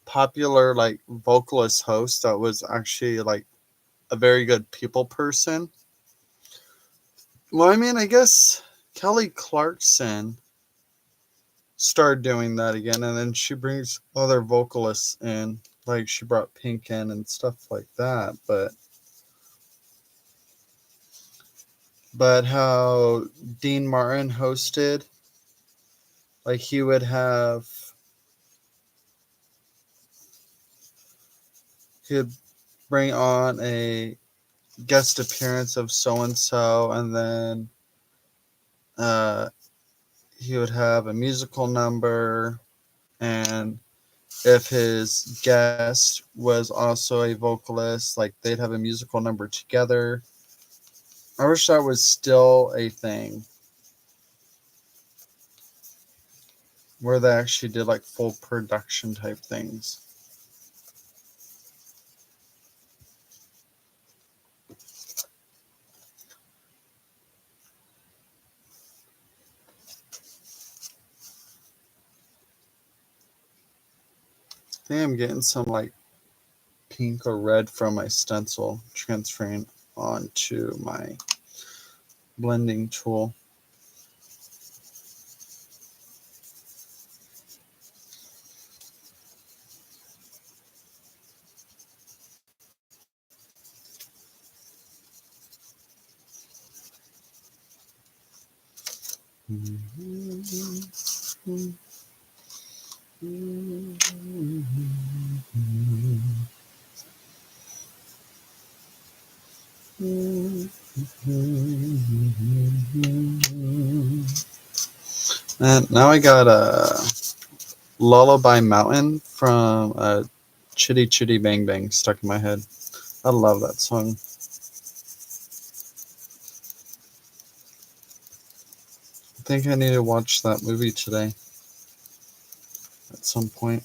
popular like vocalist host that was actually like a very good people person. Well, I mean, I guess Kelly Clarkson started doing that again, and then she brings other vocalists in, like she brought Pink in and stuff like that. But how Dean Martin hosted, like he would have, he'd bring on a guest appearance of so and so, and then uh, he would have a musical number, and if his guest was also a vocalist, like they'd have a musical number together. I wish that was still a thing where they actually did like full production type things. I think I'm getting some like pink or red from my stencil transferring onto my blending tool. And now I got a Lullaby Mountain from Chitty Chitty Bang Bang stuck in my head. I love that song. I think I need to watch that movie today at some point.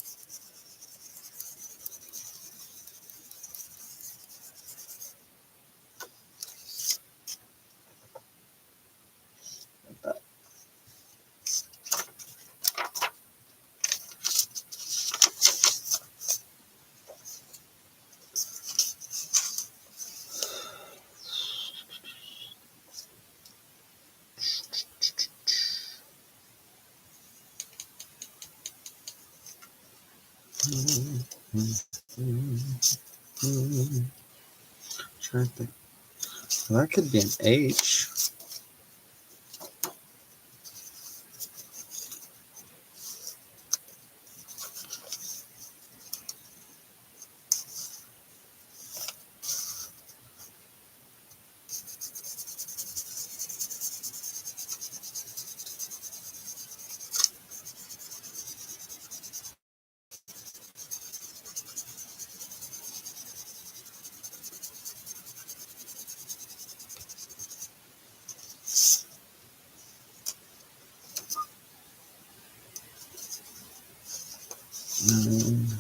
Trying to think. Well, that could be an H.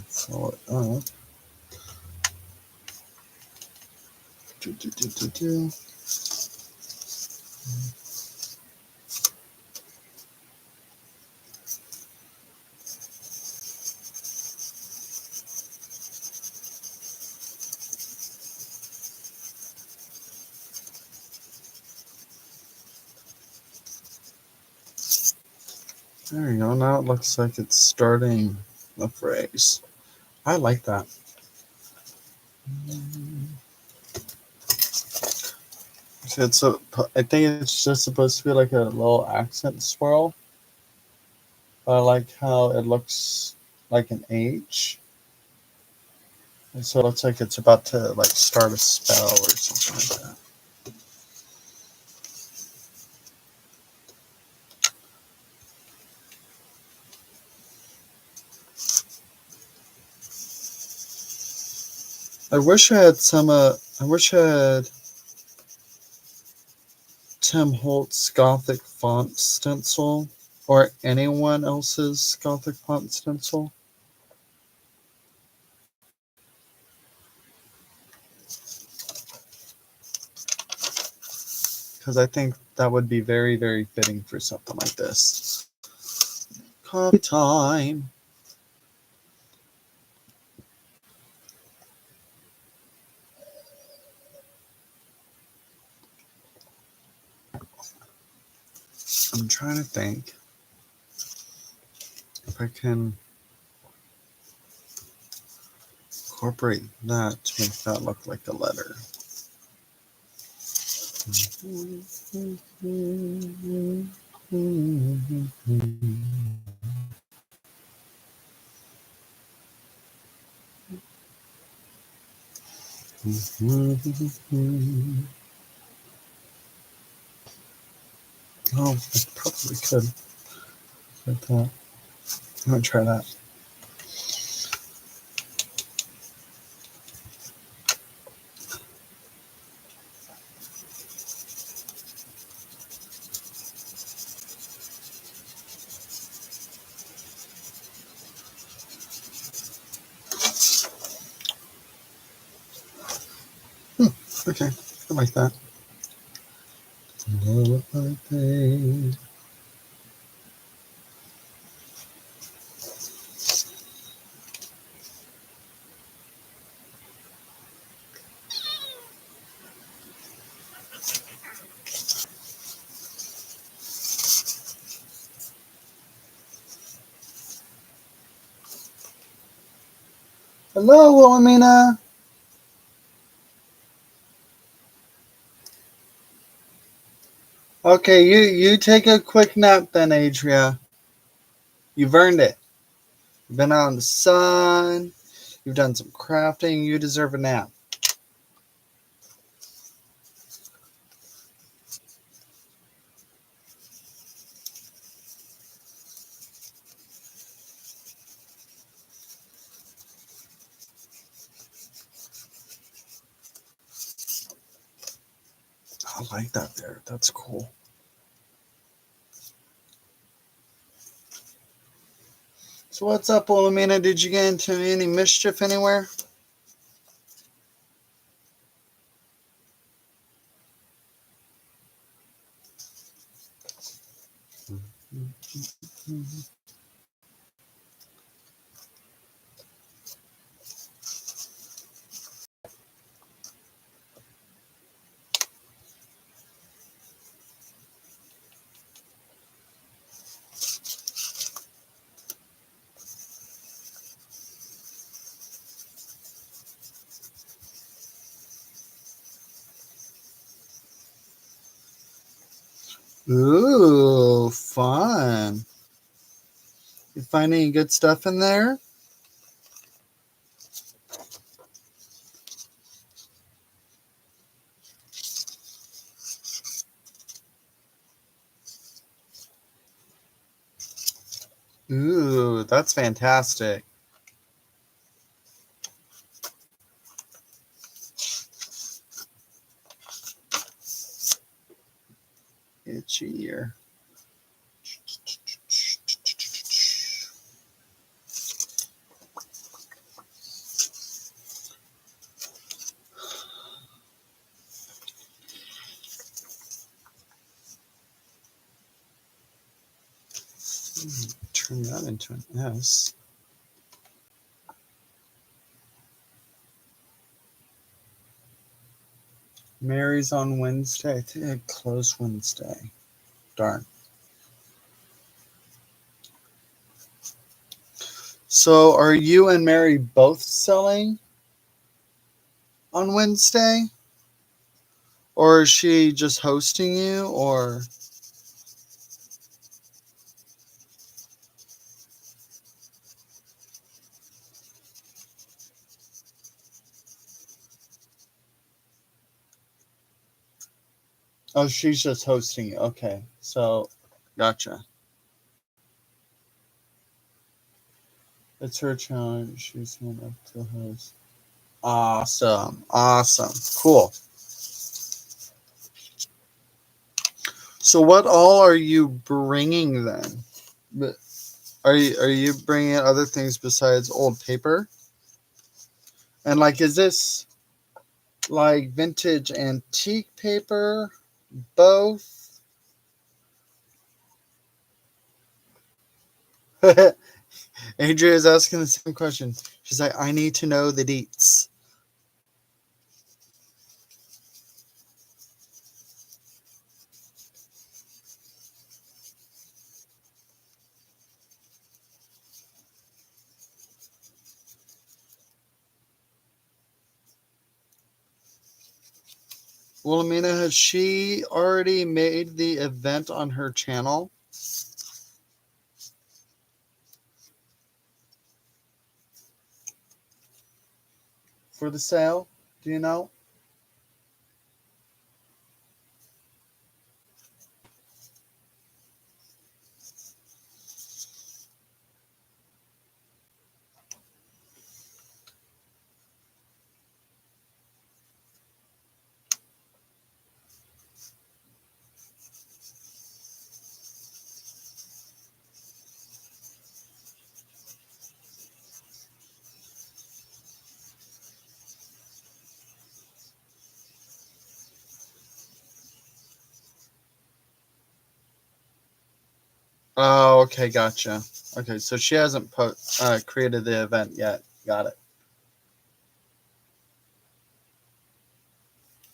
Follow it up. There you go. Now it looks like it's starting the phrase. I like that. So I think it's just supposed to be like a little accent swirl. I like how it looks like an H. And so it looks like it's about to like start a spell or something like that. I wish I had Tim Holt's Gothic font stencil or anyone else's Gothic font stencil. Because I think that would be very, very fitting for something like this. Coffee time. I'm trying to think if I can incorporate that to make that look like a letter. Oh, I probably could. Like that. I'm gonna try that. Okay, I like that. Hello, Wilhelmina. Okay, you take a quick nap then, Adria. You've earned it. You've been out in the sun. You've done some crafting. You deserve a nap. I like that there. That's cool. So what's up, Wilhelmina? Did you get into any mischief anywhere? Ooh, fun. You find any good stuff in there? Ooh, that's fantastic. Itchy ear. Turn that into an S. Mary's on Wednesday. I think I closed Wednesday. Darn. So are you and Mary both selling on Wednesday? Or is she just hosting you? Or oh, she's just hosting you. Okay. So gotcha. It's her challenge. She's going up to host. Awesome. Awesome. Cool. So what all are you bringing then? But are you bringing other things besides old paper? And like, is this like vintage antique paper? Both? Adria is asking the same question. She's like, I need to know the deets. Wilhelmina, has she already made the event on her channel for the sale? Do you know? Oh, okay, gotcha. Okay, so she hasn't created the event yet. Got it.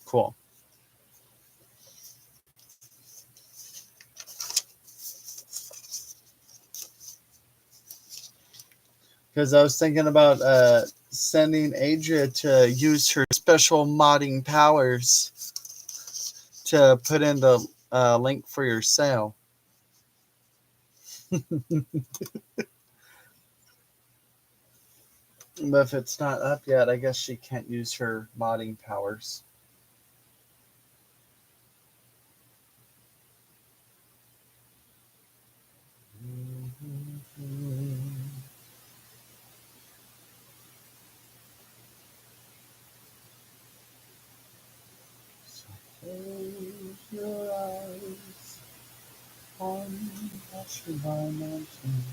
Cool. Because I was thinking about sending Adria to use her special modding powers to put in the link for your sale. But if it's not up yet, I guess she can't use her modding powers. So close your eyes on Hashirbai Mountain.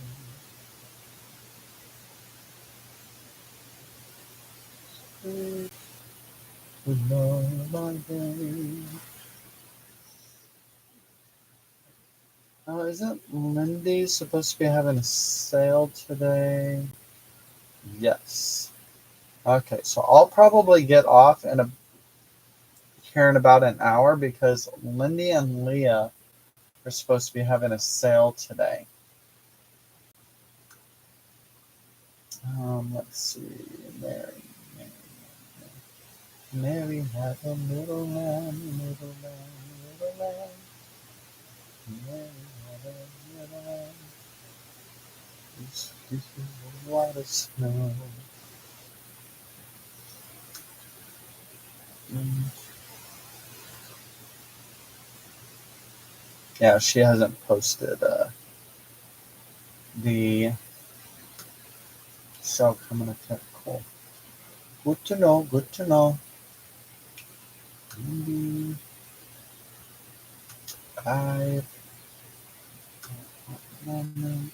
With love my day. Oh, isn't Lindy supposed to be having a sale today? Yes. Okay, so I'll probably get off here in about an hour because Lindy and Leah are supposed to be having a sale today. Let's see. Mary, Mary, Mary had a little lamb, little lamb, little lamb. Mary had a little lamb. This is a lot of snow. Yeah, she hasn't posted the sale coming up yet. Cool. Good to know. Good to know. Maybe 5 moment.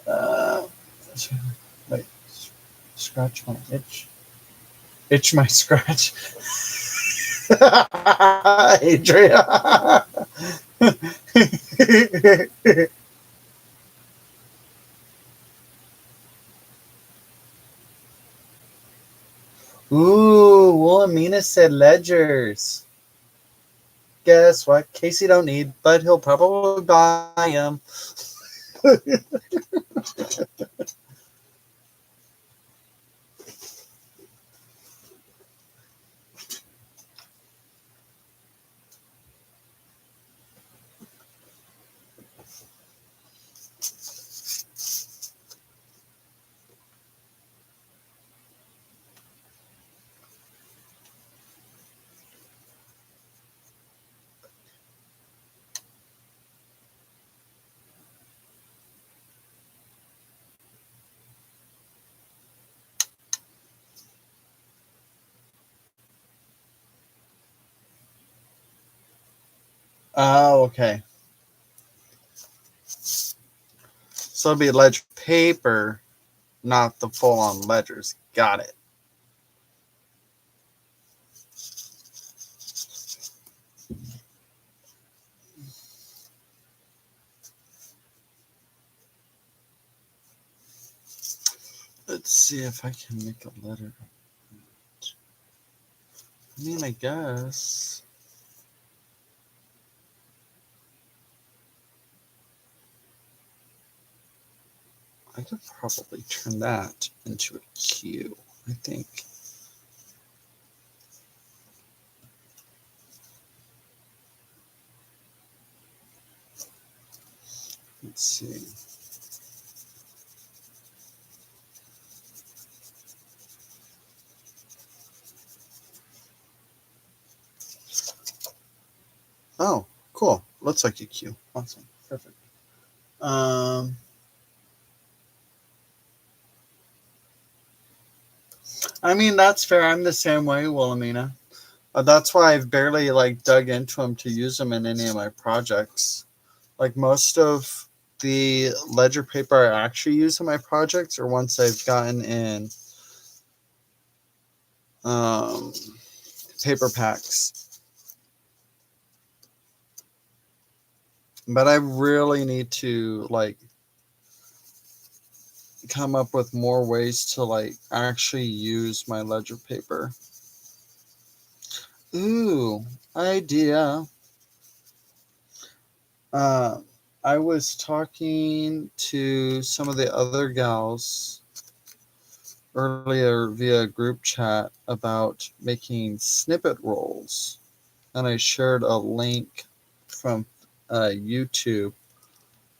Uh, wait, scratch my itch. Itch my scratch. Adria. Ooh, Wilhelmina said ledgers. Guess what? Casey don't need, but he'll probably buy them. Oh, okay. So it'll be ledger paper, not the full-on ledgers. Got it. Let's see if I can make a letter. I mean, I guess. I could probably turn that into a Q, I think. Let's see. Oh, cool. Looks like a Q. Awesome. Perfect. I mean, that's fair. I'm the same way, Wilhelmina. That's why I've barely dug into them to use them in any of my projects. Like most of the ledger paper I actually use in my projects are ones I've gotten in paper packs. But I really need to come up with more ways to actually use my ledger paper. Ooh, idea. Uh, I was talking to some of the other gals earlier via group chat about making snippet rolls, and I shared a link from YouTube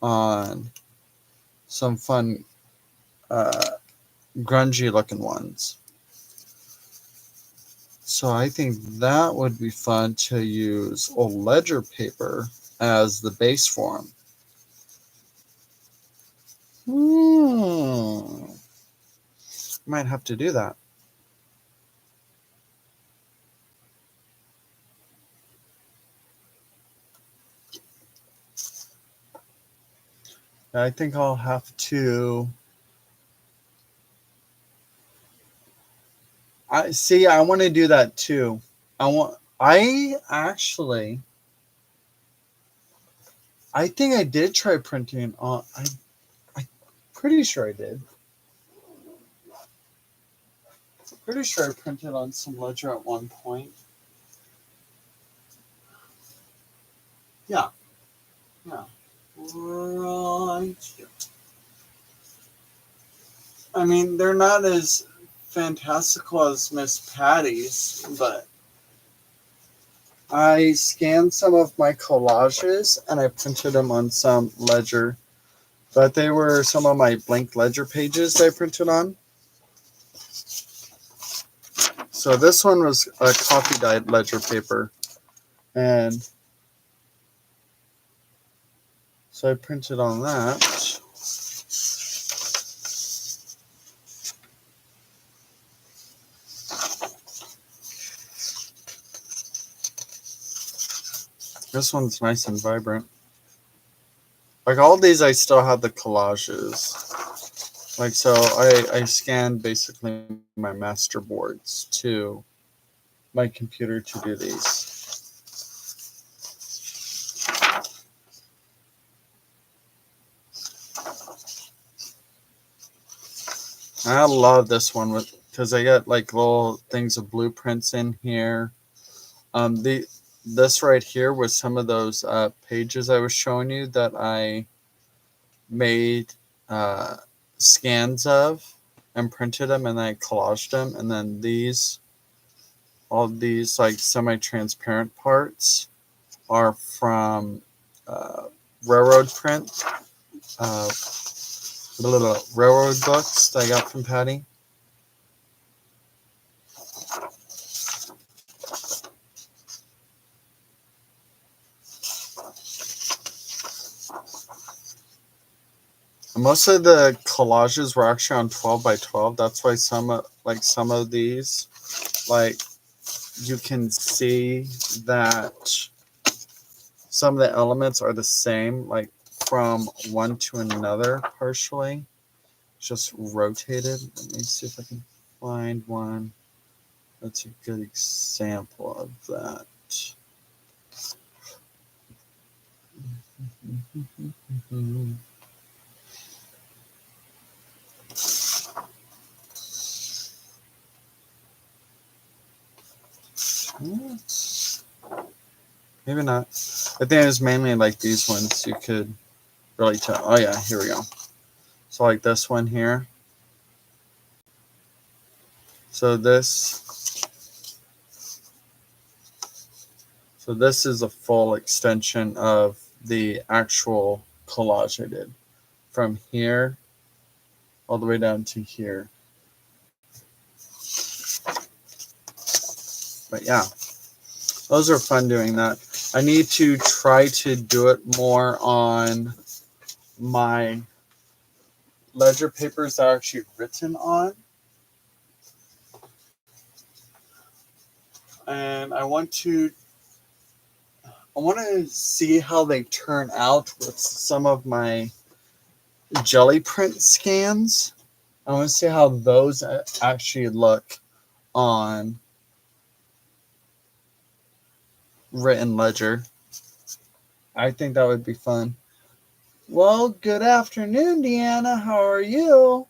on some fun grungy looking ones. So I think that would be fun to use old ledger paper as the base form. Might have to do that. I think I'll have to. I want to do that too. I think I did try printing on. I'm pretty sure I did. Pretty sure I printed on some ledger at one point. Yeah. Yeah. Right. I mean, they're not as fantastical as Miss Patty's, but I scanned some of my collages and I printed them on some ledger. But they were some of my blank ledger pages that I printed on. So this one was a coffee dyed ledger paper. And so I printed on that. This one's nice and vibrant. Like all these, I still have the collages. Like, so I scanned basically my master boards to my computer to do these. I love this one because I got like little things of blueprints in here. This right here was some of those pages I was showing you that I made scans of and printed them and then I collaged them. And then all these like semi-transparent parts are from railroad print, railroad books that I got from Patty. Most of the collages were actually on 12 by 12. That's why some of these, like, you can see that some of the elements are the same, like from one to another partially, just rotated. Let me see if I can find one that's a good example of that. Maybe not. I think it was mainly like these ones you could really tell. Oh yeah, here we go. So like this one here. So this is a full extension of the actual collage I did from here all the way down to here. But yeah, those are fun doing that. I need to try to do it more on my ledger papers that are actually written on. And I want to see how they turn out with some of my jelly print scans. I want to see how those actually look on written ledger. I think that would be fun. Well, good afternoon, Deanna. How are you?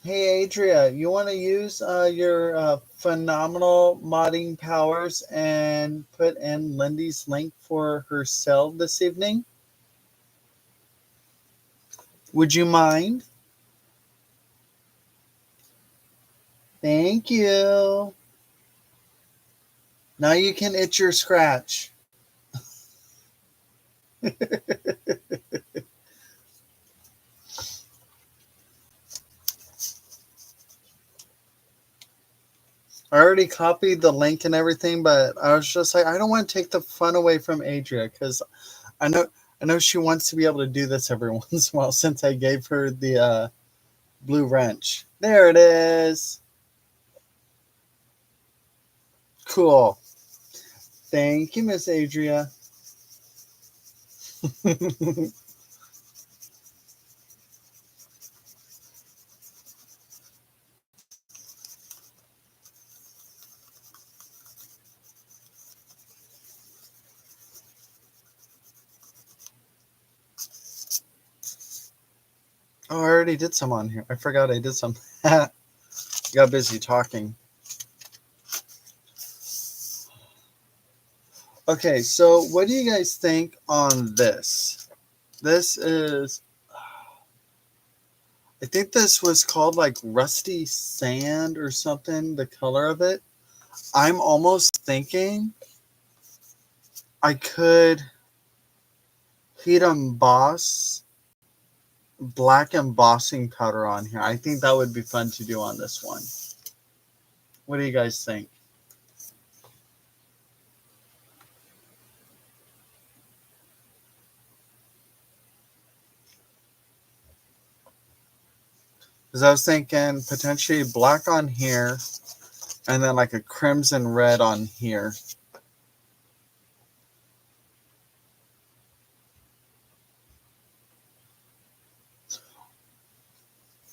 Hey, Adria, you want to use your phenomenal modding powers and put in Lindy's link for her sale this evening? Would you mind? Thank you. Now you can itch your scratch. I already copied the link and everything, but I was just like, I don't want to take the fun away from Adria because I know I know she wants to be able to do this every once in a while since I gave her the blue wrench. There it is. Cool. Thank you, Miss Adria. Oh, I already did some on here. I forgot I did some. Got busy talking. Okay, so what do you guys think on this? This is, I think this was called like rusty sand or something, the color of it. I'm almost thinking I could heat emboss black embossing powder on here. I think that would be fun to do on this one. What do you guys think? Because I was thinking potentially black on here and then like a crimson red on here.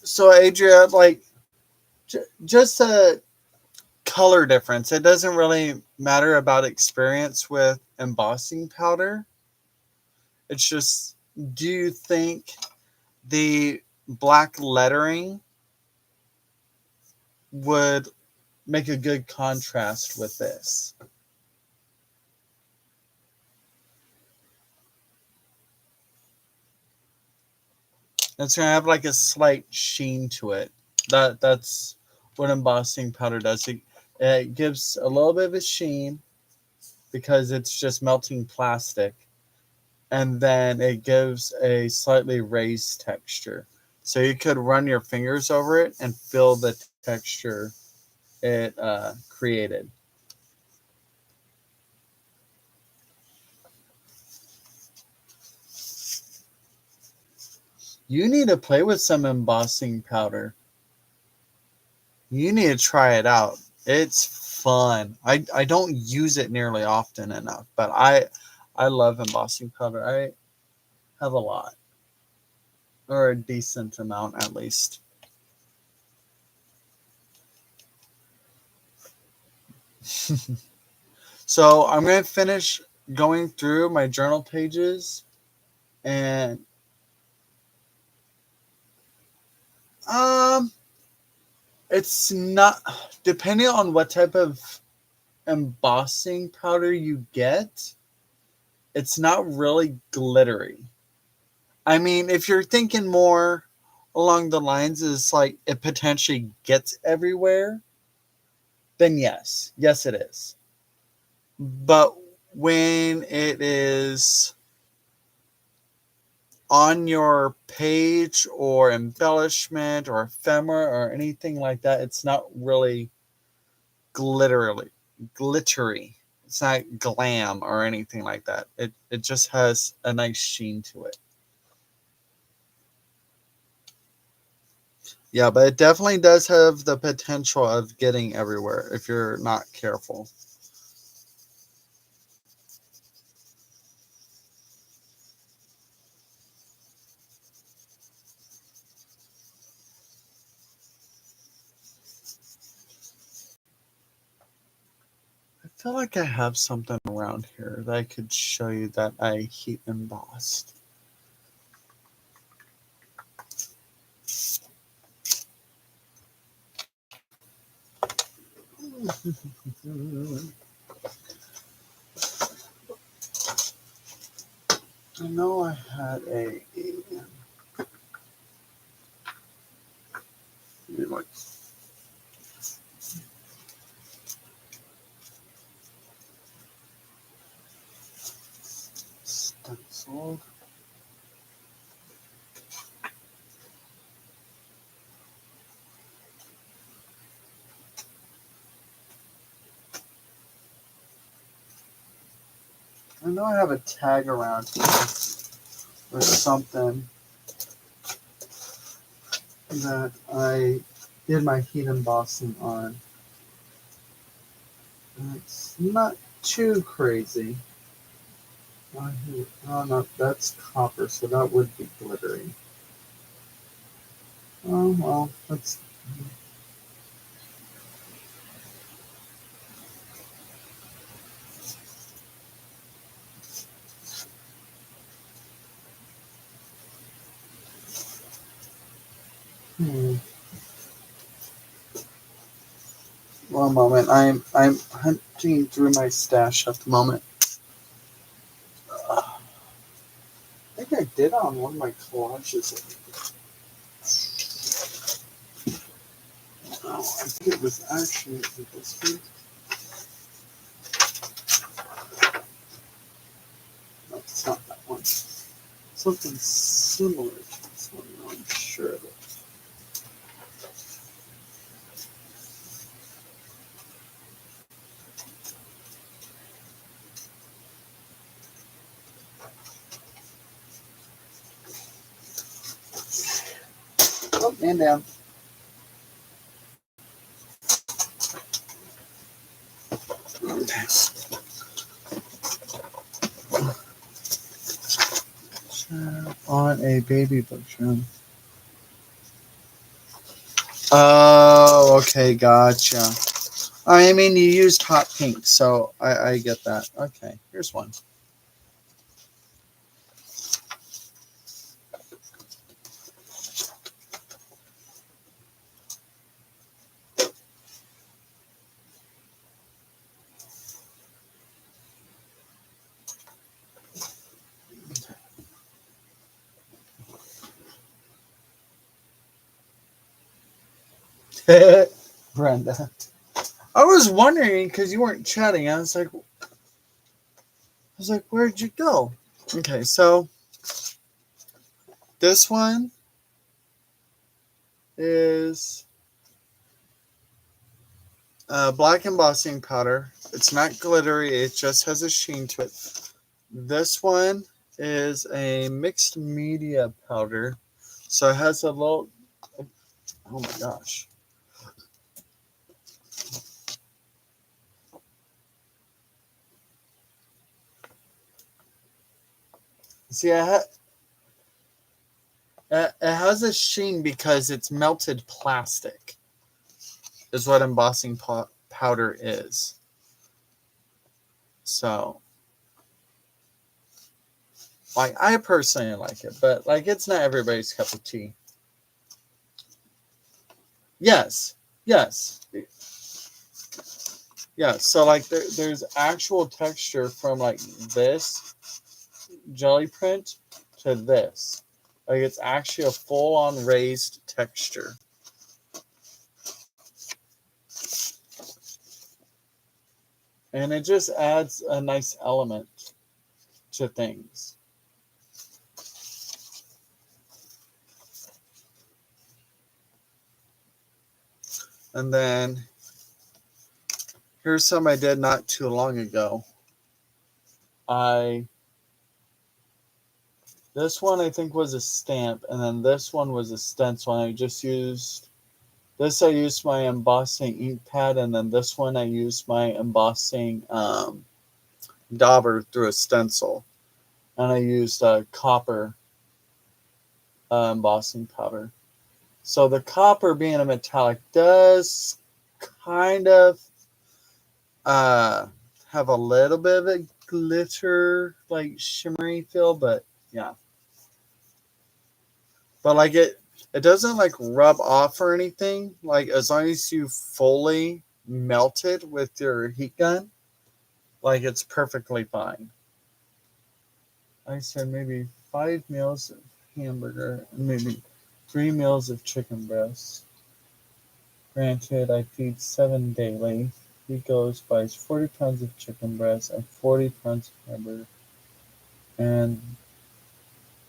So Adria, like just a color difference. It doesn't really matter about experience with embossing powder. It's just, do you think the black lettering would make a good contrast with this? It's gonna have like a slight sheen to it. That's what embossing powder does. It gives a little bit of a sheen because it's just melting plastic, and then it gives a slightly raised texture. So you could run your fingers over it and feel the texture it created. You need to play with some embossing powder. You need to try it out. It's fun. I don't use it nearly often enough, but I love embossing powder. I have a lot, or a decent amount at least. So I'm going to finish going through my journal pages, and um it's not, depending on what type of embossing powder you get, it's not really glittery. I mean, if you're thinking more along the lines is like it potentially gets everywhere, then yes it is. But when it is on your page or embellishment or ephemera or anything like that, it's not really glittery. It's not glam or anything like that. It just has a nice sheen to it. Yeah, but it definitely does have the potential of getting everywhere if you're not careful. I feel like I have something around here that I could show you that I heat embossed. I know I had a like stenciled. I know I have a tag around here or something that I did my heat embossing on. It's not too crazy. Oh no, that's copper, so that would be glittery. Oh well, let's. One moment. I'm hunting through my stash at the moment. I think I did on one of my collages. Oh, I think it was actually this one. No, it's not that one. Something similar to this one. No, I'm sure of it. Oh, man down. On a baby bookshelf. Oh, okay, gotcha. I mean, you used hot pink, so I get that. Okay, here's one. Brenda. I was wondering because you weren't chatting. I was like, where'd you go? Okay, so this one is black embossing powder. It's not glittery. It just has a sheen to it. This one is a mixed media powder. So it has a little. Oh my gosh. See, it has a sheen because it's melted plastic, is what embossing powder is. So, like, I personally like it, but, like, it's not everybody's cup of tea. Yes. Yeah, so, like, there's actual texture from, like, this jelly print to this. Like, it's actually a full-on raised texture. And it just adds a nice element to things. And then here's some I did not too long ago. This one I think was a stamp, and then this one was a stencil. And I just used this. I used my embossing ink pad, and then this one I used my embossing dauber through a stencil, and I used copper embossing powder. So the copper being a metallic does kind of have a little bit of a glitter, like shimmery feel, but yeah. But like it doesn't like rub off or anything. Like as long as you fully melted with your heat gun, like it's perfectly fine. I said maybe 5 meals of hamburger, maybe 3 meals of chicken breast. Granted, I feed 7 daily. He goes buys 40 pounds of chicken breast and 40 pounds of hamburger. And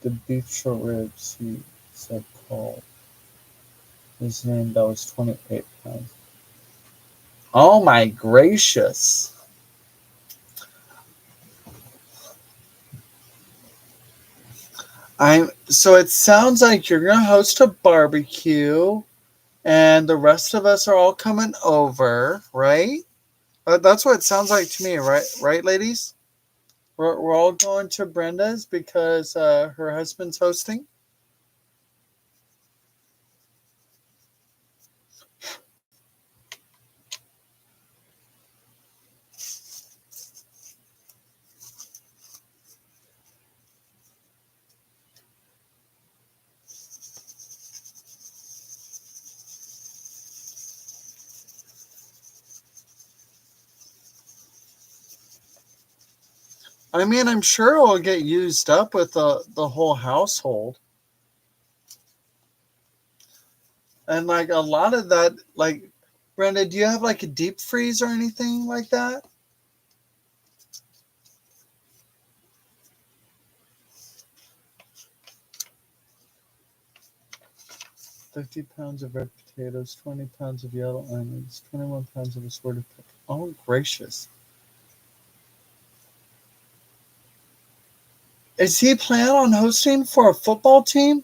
the beef short ribs, he said called. His name, that was 28 pounds. Oh my gracious. So it sounds like you're gonna host a barbecue and the rest of us are all coming over, right? That's what it sounds like to me, right? Right, ladies? We're all going to Brenda's because her husband's hosting. I mean, I'm sure it'll get used up with the whole household. And like a lot of that, like, Brenda, do you have like a deep freeze or anything like that? 50 pounds of red potatoes, 20 pounds of yellow onions, 21 pounds of assorted pepper. Oh, gracious. Is he planning on hosting for a football team?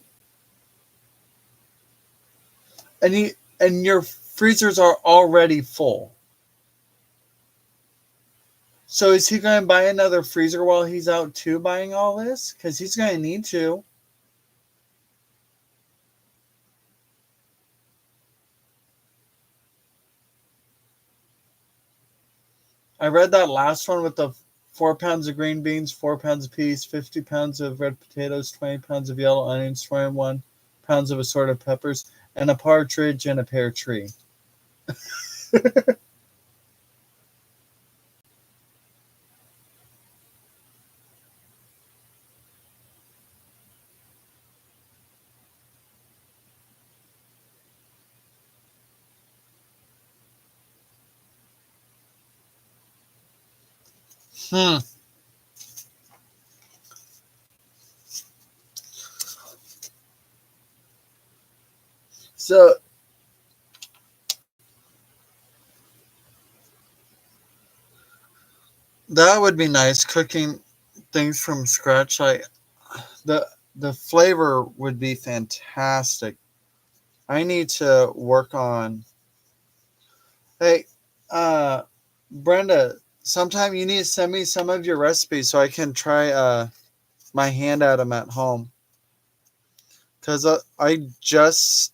And your freezers are already full. So is he going to buy another freezer while he's out too buying all this? Because he's going to need to. I read that last one with the 4 pounds of green beans, 4 pounds of peas, 50 pounds of red potatoes, 20 pounds of yellow onions, 21 pounds of assorted peppers, and a partridge in a pear tree. Hmm. So that would be nice, cooking things from scratch. Like the flavor would be fantastic. I need to work on. Hey, uh, Brenda, sometime you need to send me some of your recipes so I can try my hand at them at home. Because I just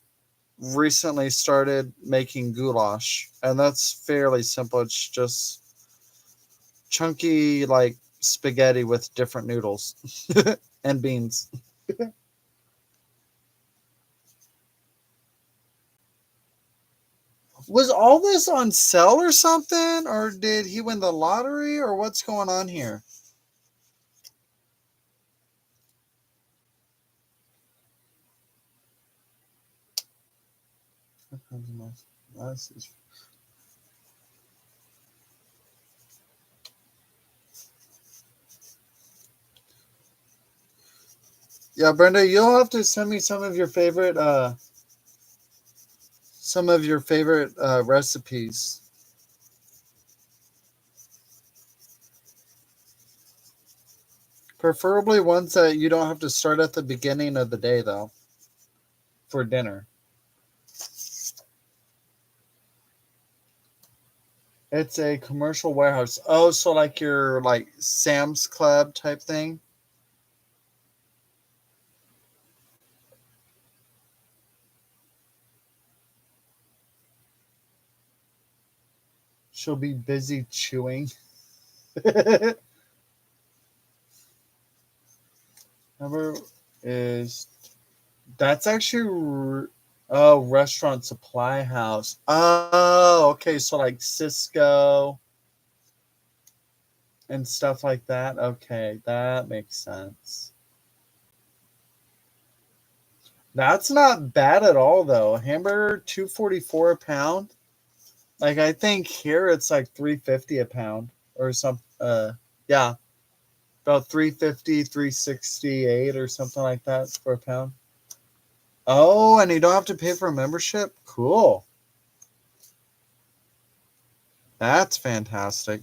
recently started making goulash, and that's fairly simple. It's just chunky, like spaghetti with different noodles and beans. Was all this on sale or something? Or did he win the lottery? Or what's going on here? Yeah, Brenda, you'll have to send me some of your favorite recipes. Preferably ones that you don't have to start at the beginning of the day, though, for dinner. It's a commercial warehouse. Oh, so like your like Sam's Club type thing. She'll be busy chewing. Number is that's actually Oh, restaurant supply house. Oh, okay. So like Cisco and stuff like that. Okay, that makes sense. That's not bad at all, though. Hamburger 244 a pound. Like I think here it's like 350 a pound or some. Yeah, about 350, 368 or something like that for a pound. Oh, and you don't have to pay for a membership. Cool. That's fantastic.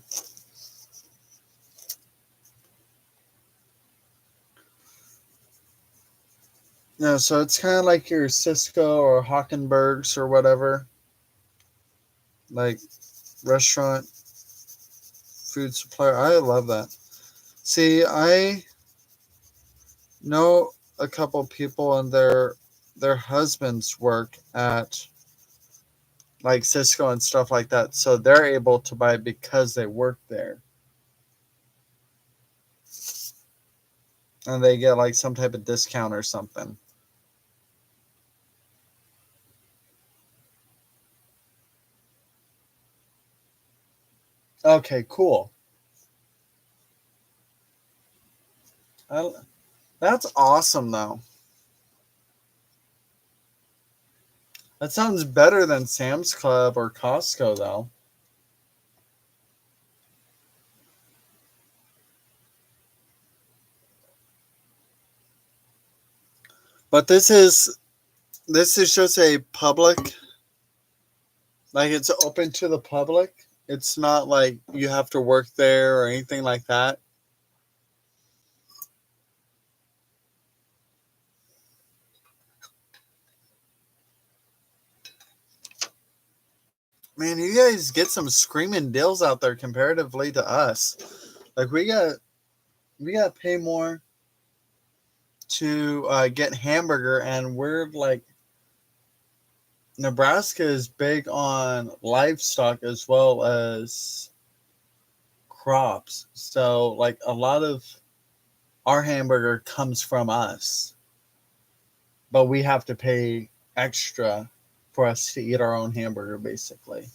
Yeah, so it's kind of like your Cisco or Hockenbergs or whatever, like restaurant food supplier. I love that. See, I know a couple people and their husbands work at like Cisco and stuff like that, so they're able to buy it because they work there, and they get like some type of discount or something. Okay, cool. I, that's awesome, though. That sounds better than Sam's Club or Costco, though. But this is just a public, like it's open to the public. It's not like you have to work there or anything like that. Man, you guys get some screaming deals out there comparatively to us. Like we got to pay more to get hamburger, and we're like Nebraska is big on livestock as well as crops. So like a lot of our hamburger comes from us, but we have to pay extra for us to eat our own hamburger, basically.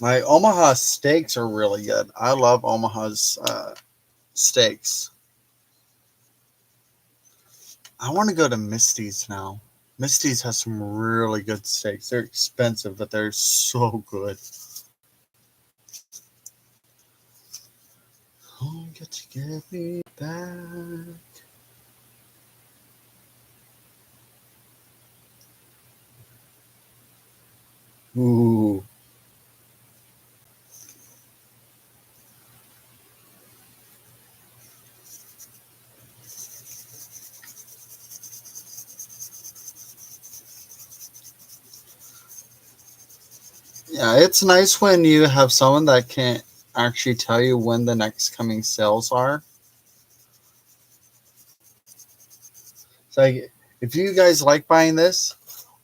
Like Omaha steaks are really good. I love Omaha's steaks. I want to go to Misty's now. Misty's has some really good steaks. They're expensive, but they're so good. Oh, get to get me back. Ooh. Yeah, it's nice when you have someone that can actually tell you when the next coming sales are. It's like, if you guys like buying this,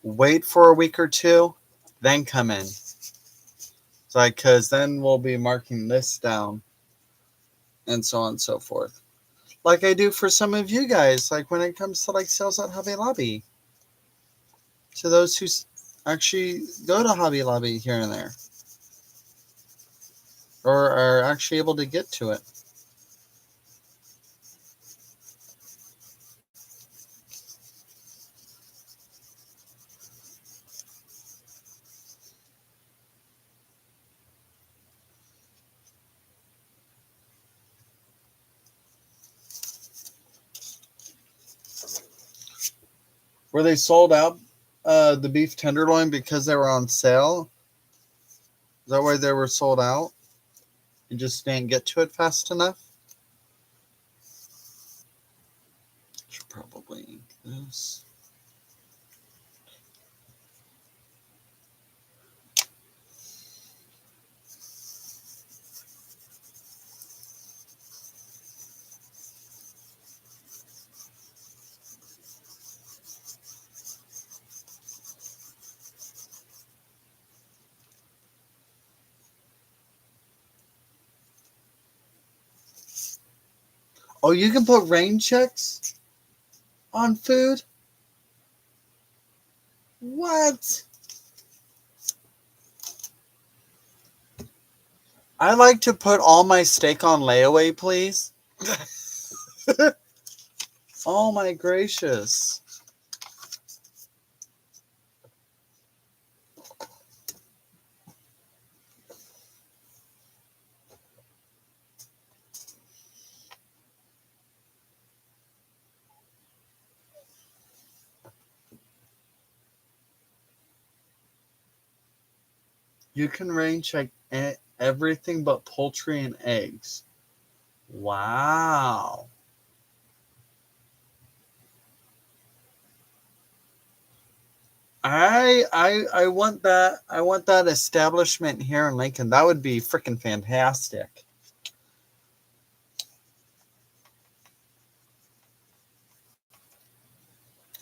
wait for a week or two, then come in. It's like, because then we'll be marking this down and so on and so forth. Like I do for some of you guys, like when it comes to like sales at Hobby Lobby. To those who actually go to Hobby Lobby here and there or are actually able to get to it. Were they sold out the beef tenderloin because they were on sale? Is that why they were sold out? You just didn't get to it fast enough? Should probably ink this. Oh, you can put rain checks on food? What? I like to put all my steak on layaway, please. Oh my gracious. You can rain check everything but poultry and eggs. Wow. I want that. I want that establishment here in Lincoln. That would be freaking fantastic.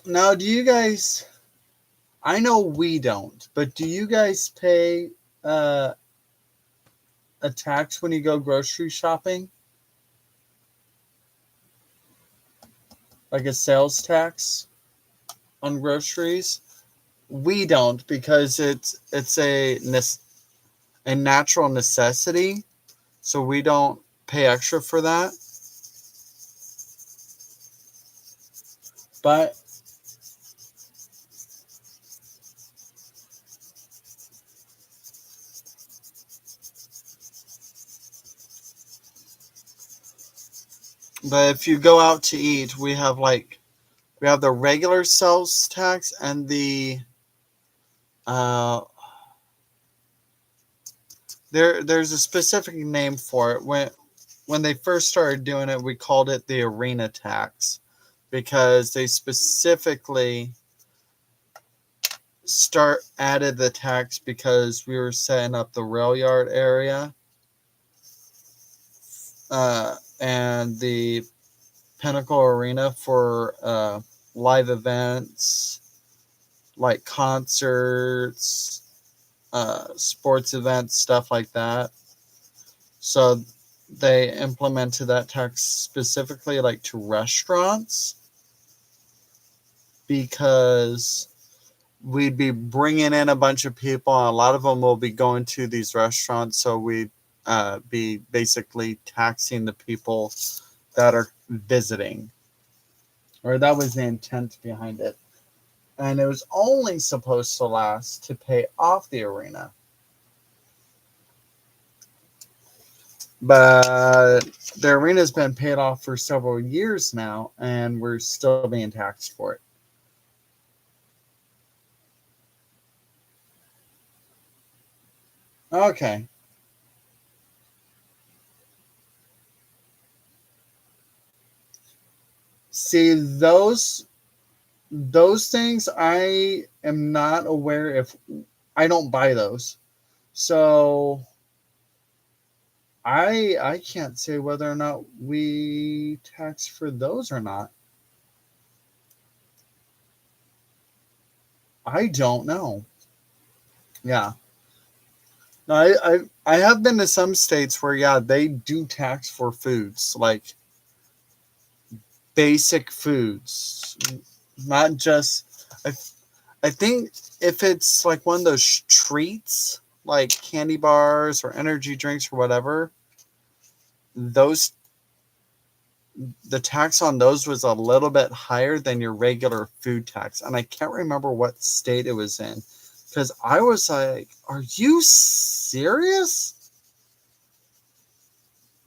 Now, do you guys? I know we don't, but do you guys pay uh, a tax when you go grocery shopping? Like a sales tax on groceries? We don't because it's a natural necessity, so we don't pay extra for that. But if you go out to eat, we have the regular sales tax and the uh there's a specific name for it. When they first started doing it, we called it the arena tax because they specifically start added the tax because we were setting up the rail yard area and the Pinnacle Arena for live events like concerts, sports events, stuff like that. So they implemented that tax specifically like to restaurants because we'd be bringing in a bunch of people and a lot of them will be going to these restaurants. So we'd be basically taxing the people that are visiting, or that was the intent behind it. And it was only supposed to last to pay off the arena. But the arena's been paid off for several years now, and we're still being taxed for it. Okay. See, those things I am not aware if I don't buy those. So I can't say whether or not we tax for those or not. I don't know. Yeah. No, I have been to some states where yeah, they do tax for foods, like basic foods. Not just I think if it's like one of those treats, like candy bars or energy drinks or whatever, those the tax on those was a little bit higher than your regular food tax. And I can't remember what state it was in because I was like, are you serious?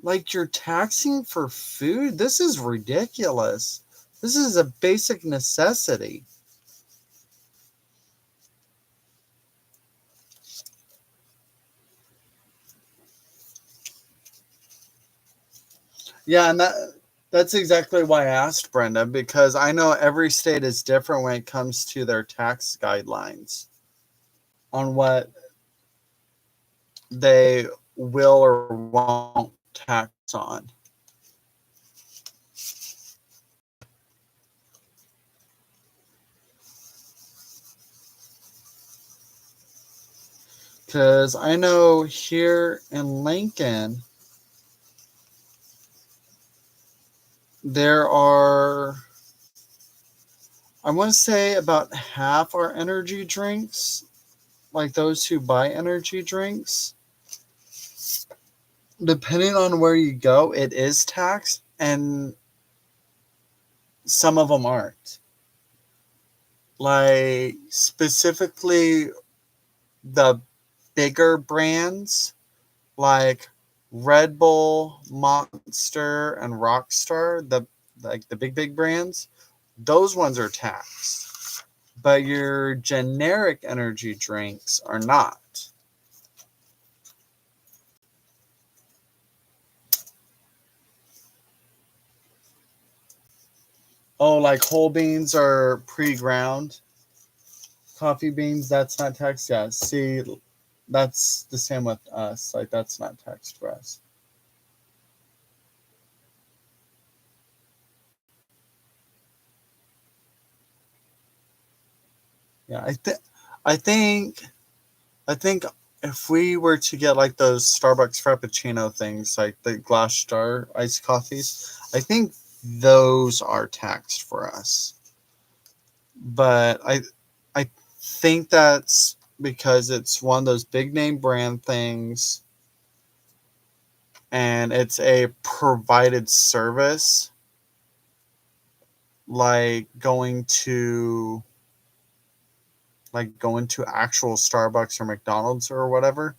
Like you're taxing for food? This is ridiculous. This is a basic necessity. Yeah, and that's exactly why I asked Brenda because I know every state is different when it comes to their tax guidelines on what they will or won't tax on. Because I know here in Lincoln, there are, I want to say about half are energy drinks, like those who buy energy drinks. Depending on where you go, it is taxed, and some of them aren't. Like, specifically, the bigger brands like Red Bull, Monster, and Rockstar, the big brands, those ones are taxed. But your generic energy drinks are not. Oh, like whole beans are pre-ground. Coffee beans, that's not taxed. Yeah, see, that's the same with us. Like, that's not taxed for us. Yeah, I think I think if we were to get like those Starbucks Frappuccino things, like the glass star iced coffees, I think those are taxed for us. But I think that's because it's one of those big name brand things and it's a provided service, like going to actual Starbucks or McDonald's or whatever.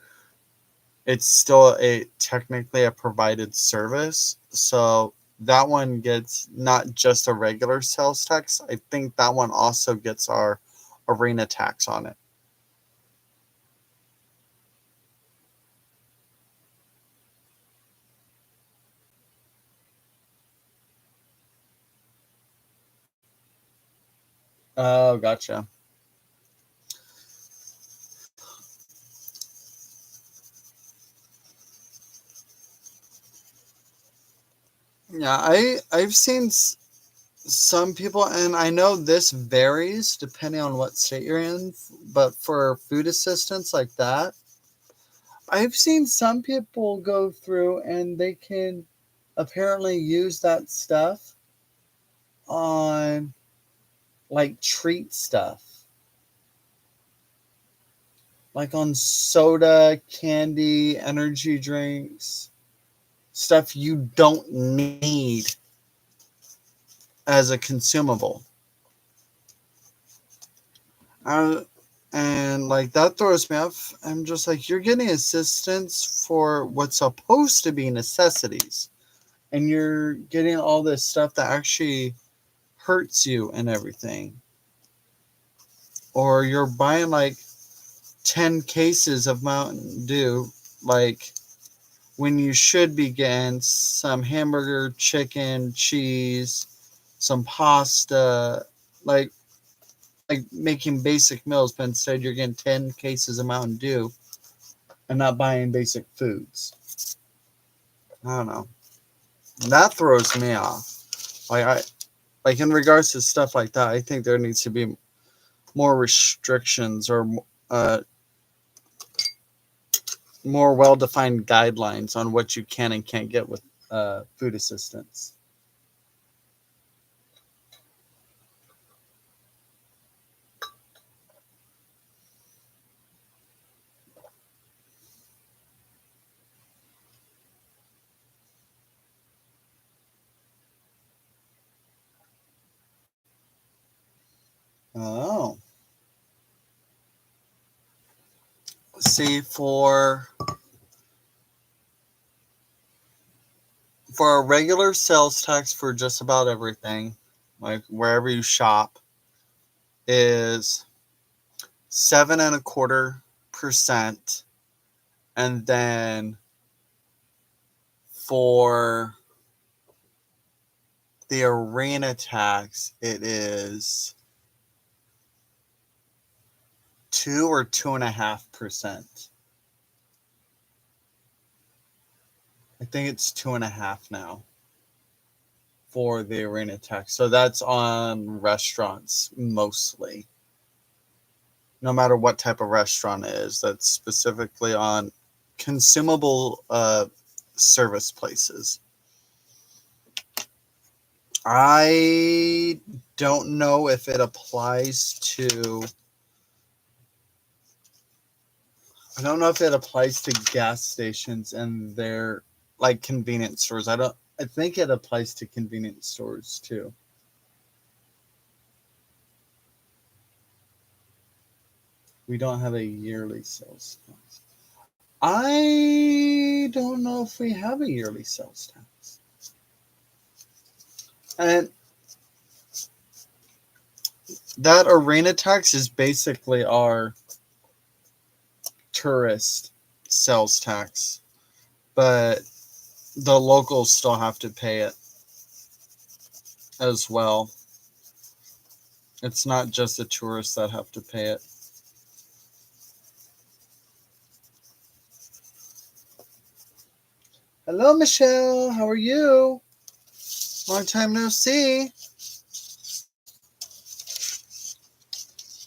It's still a technically a provided service. So that one gets not just a regular sales tax. I think that one also gets our arena tax on it. Oh, gotcha. Yeah, I've seen some people, and I know this varies depending on what state you're in, but for food assistance like that, I've seen some people go through and they can apparently use that stuff on like treat stuff, like on soda, candy, energy drinks, stuff you don't need as a consumable. Uh, and like that throws me off. I'm just like, you're getting assistance for what's supposed to be necessities, and you're getting all this stuff that actually hurts you and everything. Or you're buying like 10 cases of Mountain Dew, like when you should be getting some hamburger, chicken, cheese, some pasta, like making basic meals, but instead you're getting 10 cases of Mountain Dew and not buying basic foods. I don't know. That throws me off. Like in regards to stuff like that, I think there needs to be more restrictions or uh, more well-defined guidelines on what you can and can't get with food assistance. Oh, see, for a regular sales tax for just about everything, like wherever you shop, is 7.25%, and then for the arena tax, it is 2 or 2.5%. I think it's 2.5 now for the arena tax. So that's on restaurants mostly. No matter what type of restaurant it is, that's specifically on consumable service places. I don't know if it applies to. I don't know if it applies to gas stations and their like convenience stores. I think it applies to convenience stores too. We don't have a yearly sales tax. I don't know if we have a yearly sales tax. And that arena tax is basically our tourist sales tax, but the locals still have to pay it as well. It's not just the tourists that have to pay it. Hello, Michelle. How are you? Long time no see.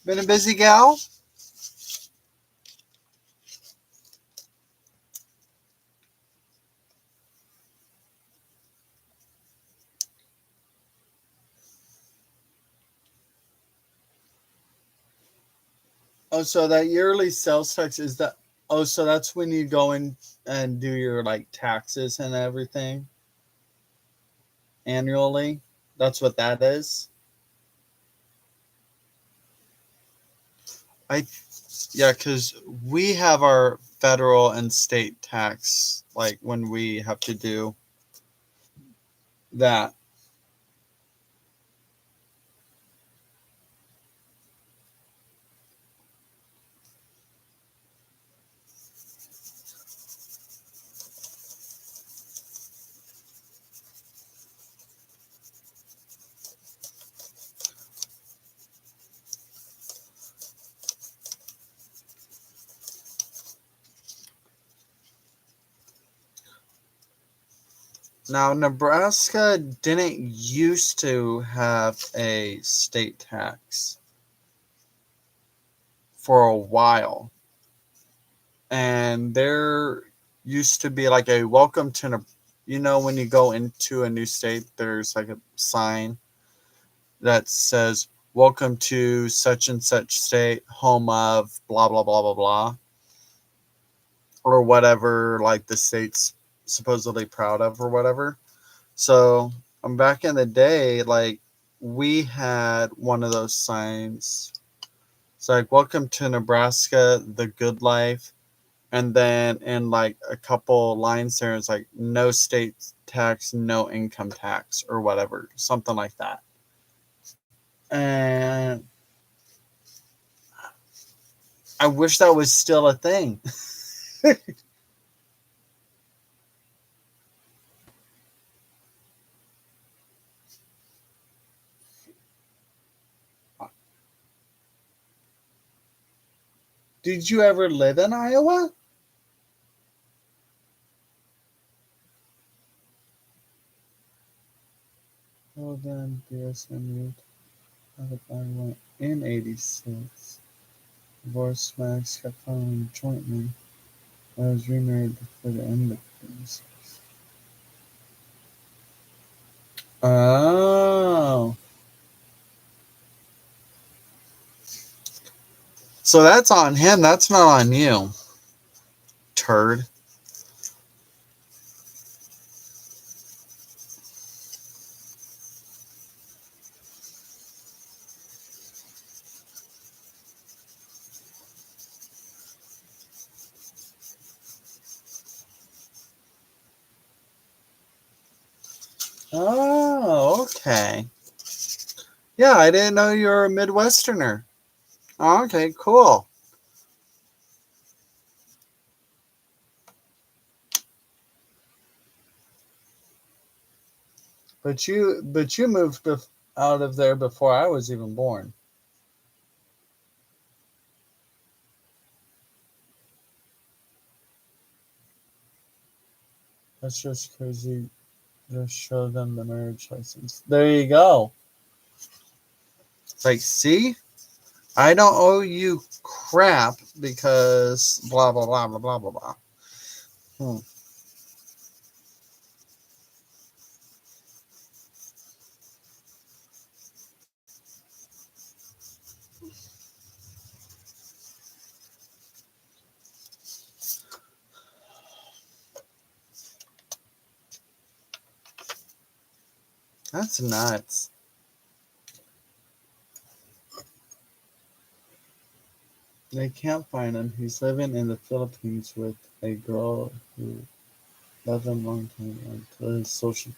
Been a busy gal? Oh, so that yearly sales tax is that. Oh, so that's when you go in and do your like taxes and everything annually. That's what that is. I Yeah, because we have our federal and state tax like when we have to do that. Now, Nebraska didn't used to have a state tax for a while. And there used to be like a welcome to, when you go into a new state, there's like a sign that says, welcome to such and such state, home of blah, blah, blah, blah, blah, or whatever, like the state's supposedly proud of or whatever. So back in the day, like we had one of those signs. It's like, welcome to Nebraska, the good life. And then in like a couple lines there, it's like no state tax, no income tax or whatever, something like that. And I wish that was still a thing. Did you ever live in Iowa? Well, then, BSN moved out of Iowa in '86. Divorced, my ex kept following jointly. I was remarried before the end of '86. Oh. So that's on him. That's not on you, turd. Oh, okay. Yeah, I didn't know you were a Midwesterner. Oh, okay, cool. But you moved out of there before I was even born. That's just crazy. Just show them the marriage license. There you go. It's like, see, I don't owe you crap because blah blah blah blah blah blah blah. Hmm. That's nuts. They can't find him. He's living in the Philippines with a girl who loved him a long time until his social.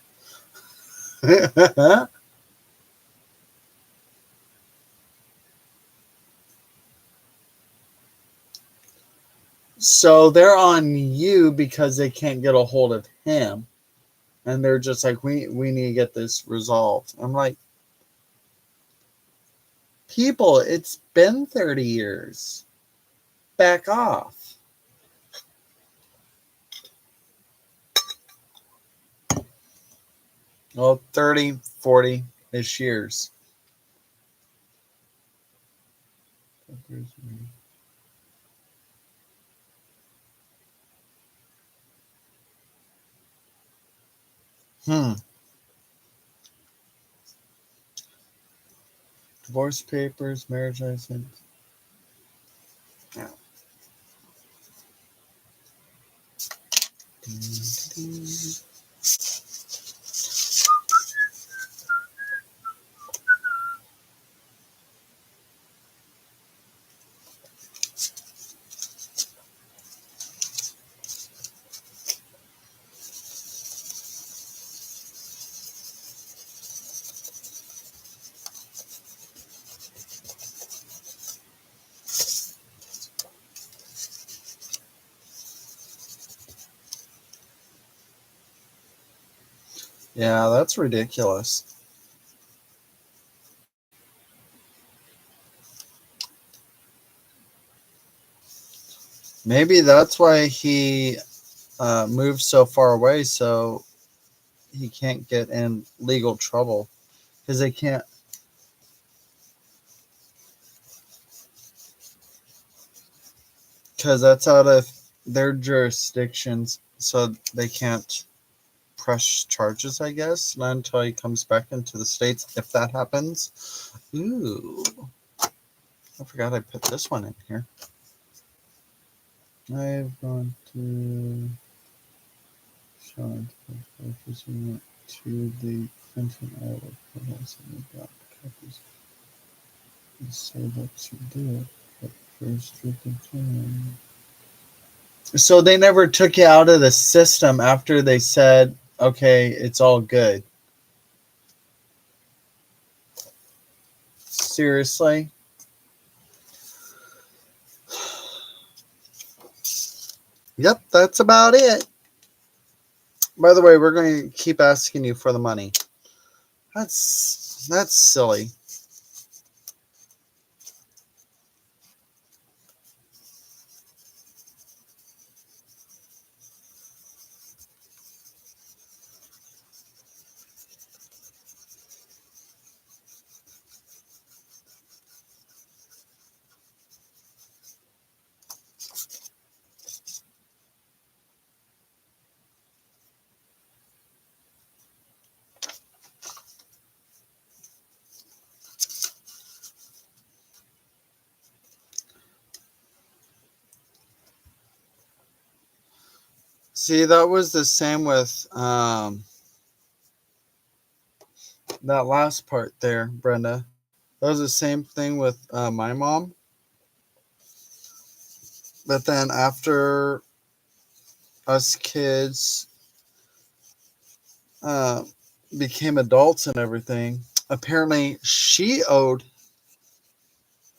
So they're on you because they can't get a hold of him. And they're just like, we need to get this resolved. I'm like, people, it's been 30 years. Back off. Well, 30, 40-ish years. Divorce papers, marriage license. Yeah. Yeah, that's ridiculous. Maybe that's why he moved so far away, so he can't get in legal trouble. Because they can't. Because that's out of their jurisdictions, so they can't press charges, I guess, not until he comes back into the States, if that happens. Ooh. I forgot I put this one in here. I've gone to Sean to the Clinton, Iowa courthouse and we got copies. He said that you do it, but first we continue. So they never took you out of the system after they said, okay, it's all good. Seriously? Yep, that's about it. By the way, we're going to keep asking you for the money. That's silly. See, that was the same with that last part there, Brenda. That was the same thing with my mom. But then after us kids uh, became adults and everything, apparently she owed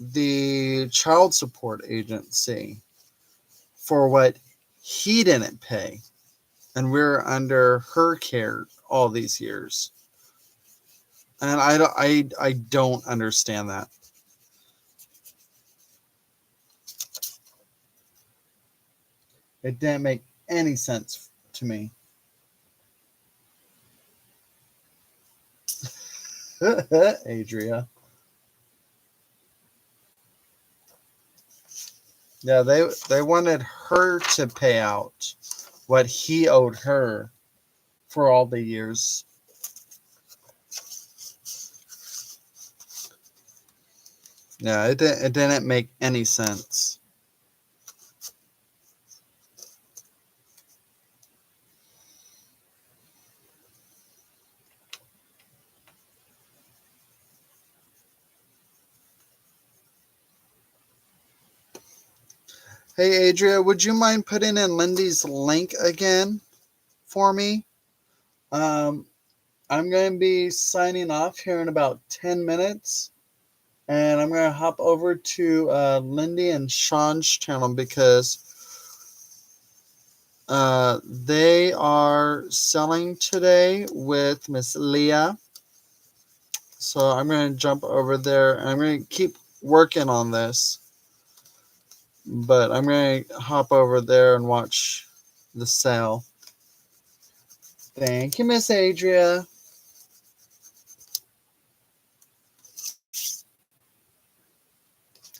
the child support agency for what he didn't pay. And we're under her care all these years. And I don't understand that. It didn't make any sense to me. Adria. Yeah, they wanted her to pay out what he owed her for all the years. Yeah, it didn't make any sense. Hey, Adria, would you mind putting in Lindy's link again for me? I'm going to be signing off here in about 10 minutes. And I'm going to hop over to Lindy and Sean's channel because they are selling today with Miss Leah. So I'm going to jump over there and I'm going to keep working on this. But I'm going to hop over there and watch the sale. Thank you, Miss Adria.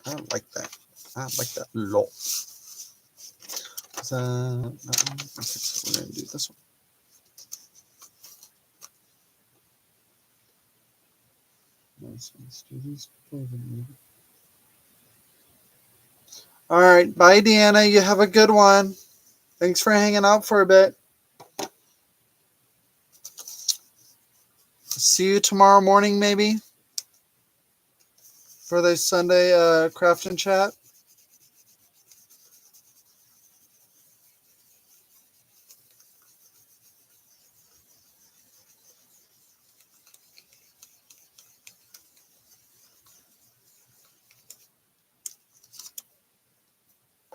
I don't like that. I don't like that a lot. So, okay, so we're going to do this one. Let's do these. All right. Bye, Deanna. You have a good one. Thanks for hanging out for a bit. See you tomorrow morning, maybe, for the Sunday craft and chat.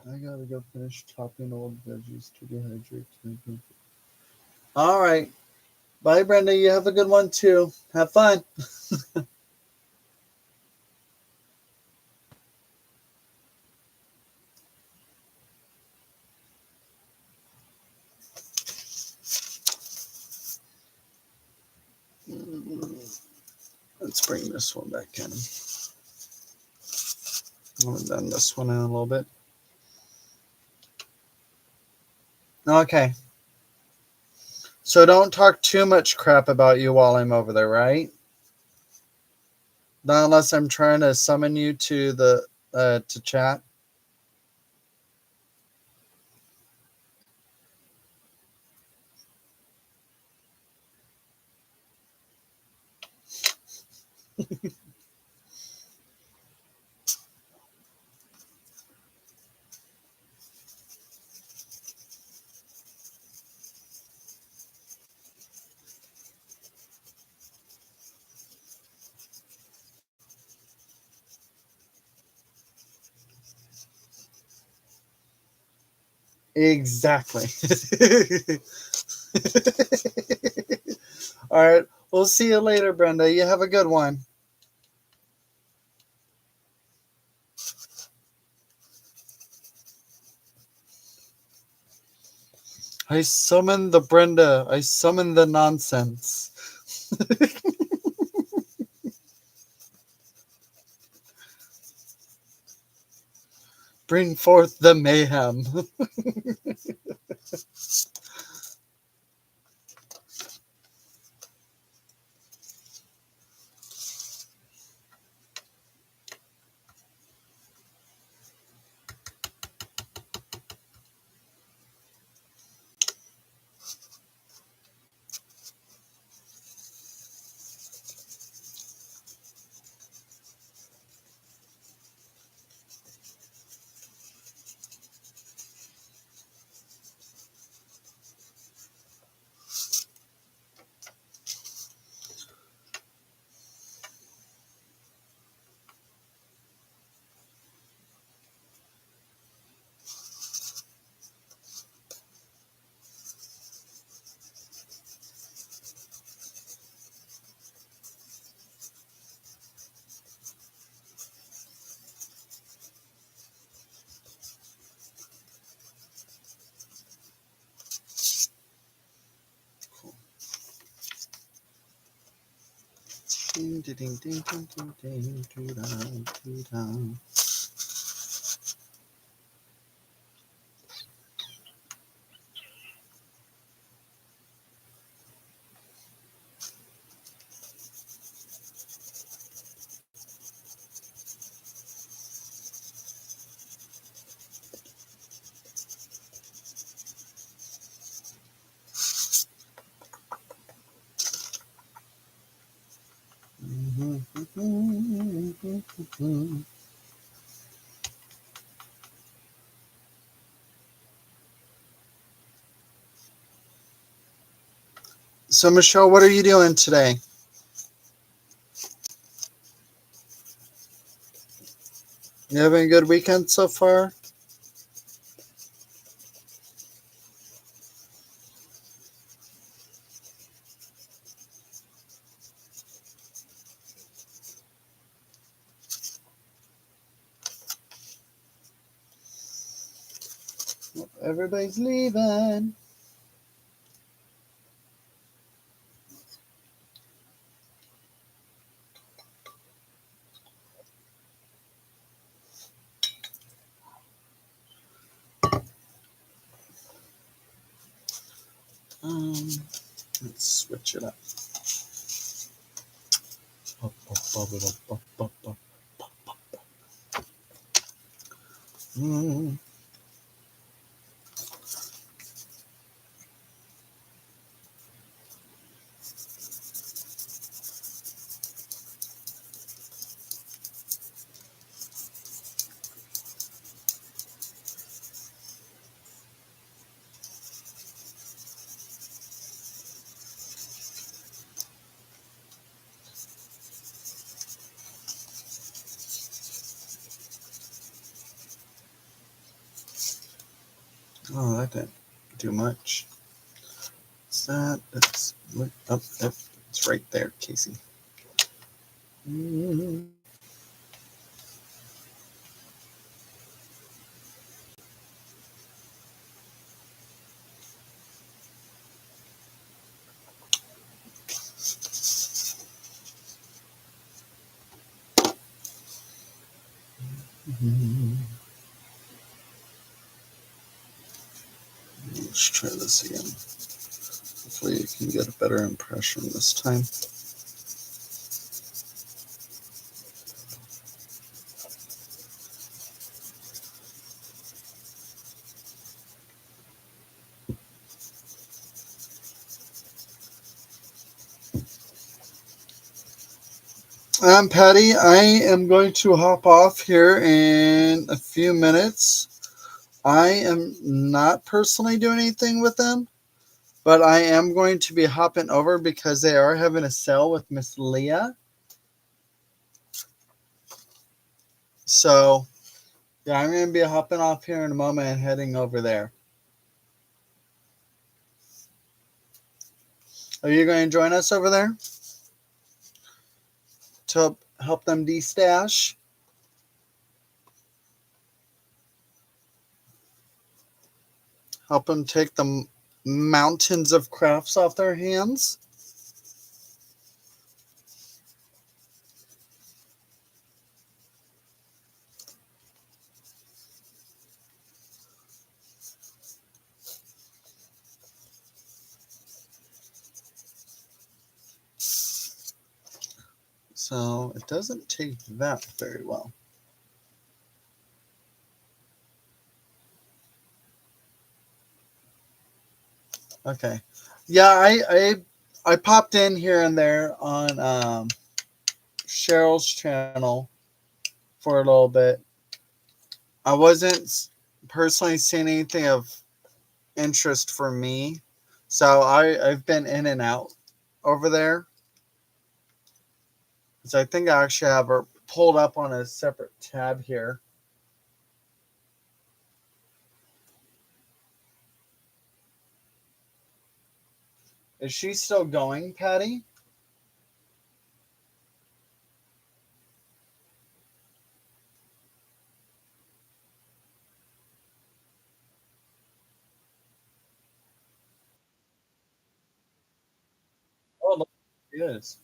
I gotta go finish chopping old veggies to dehydrate. All right. Bye, Brenda. You have a good one, too. Have fun. Let's bring this one back in. I haven't done this one in a little bit. Okay. So don't talk too much crap about you while I'm over there, right? Not unless I'm trying to summon you to the to chat. Exactly. All right. We'll see you later, Brenda. You have a good one. I summon the Brenda. I summon the nonsense. Bring forth the mayhem. Ding, ding, ding, ding, ding, ding, ding, ding, ding, ding. So, Michelle, what are you doing today? You having a good weekend so far? Everybody's leaving. Let's switch it up. Oh, that didn't do much. What's that? That's up. It's right there, Casey. Let's try this again. Hopefully you can get a better impression this time. I'm Patty. I am going to hop off here in a few minutes. I am not personally doing anything with them, but I am going to be hopping over because they are having a sale with Miss Leah. So, yeah, I'm going to be hopping off here in a moment and heading over there. Are you going to join us over there to help them de-stash? Help them take the mountains of crafts off their hands? So it doesn't take that very well. Okay. Yeah, I popped in here and there on Cheryl's channel for a little bit. I wasn't personally seeing anything of interest for me. So I've been in and out over there. So I think I actually have her pulled up on a separate tab here. Is she still going, Patty? Oh, look, she is.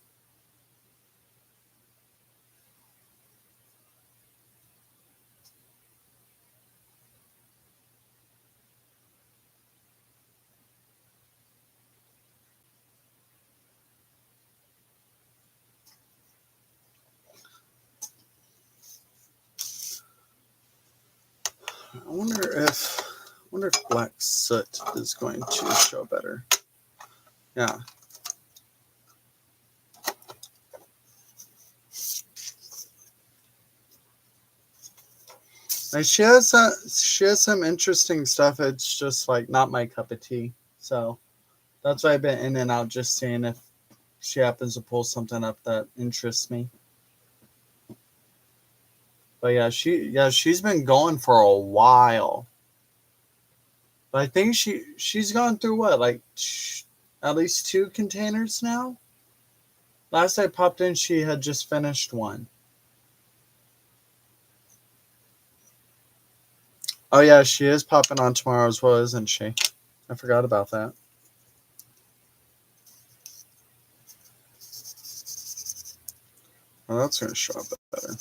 I wonder if black soot is going to show better. Yeah. Like she has some interesting stuff. It's just like not my cup of tea. So That's why I've been in and out just seeing if she happens to pull something up that interests me. But yeah, she's been going for a while. But I think she's gone through what, like at least 2 containers now? Last I popped in, she had just finished one. Oh yeah, she is popping on tomorrow as well, isn't she? I forgot about that. Well, that's going to show up better.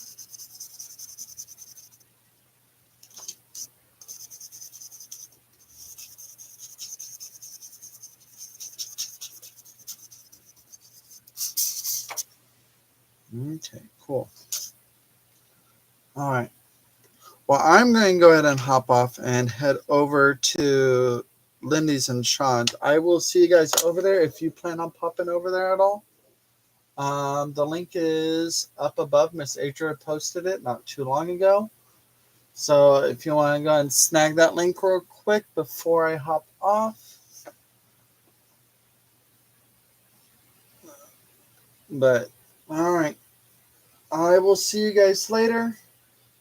Okay, cool. All right. Well, I'm going to go ahead and hop off and head over to Lindy's and Sean's. I will see you guys over there if you plan on popping over there at all. The link is up above. Miss Adria posted it not too long ago. So if you want to go ahead and snag that link real quick before I hop off. But, all right. I will see you guys later.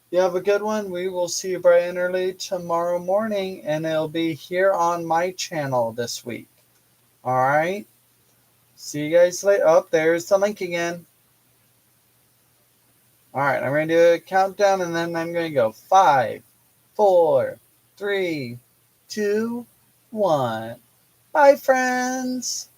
You have a good one. We will see you bright and early tomorrow morning, and it'll be here on my channel this week. All right. See you guys later. Oh, there's the link again. All right. I'm going to do a countdown, and then I'm going to go 5, 4, 3, 2, 1. Bye, friends.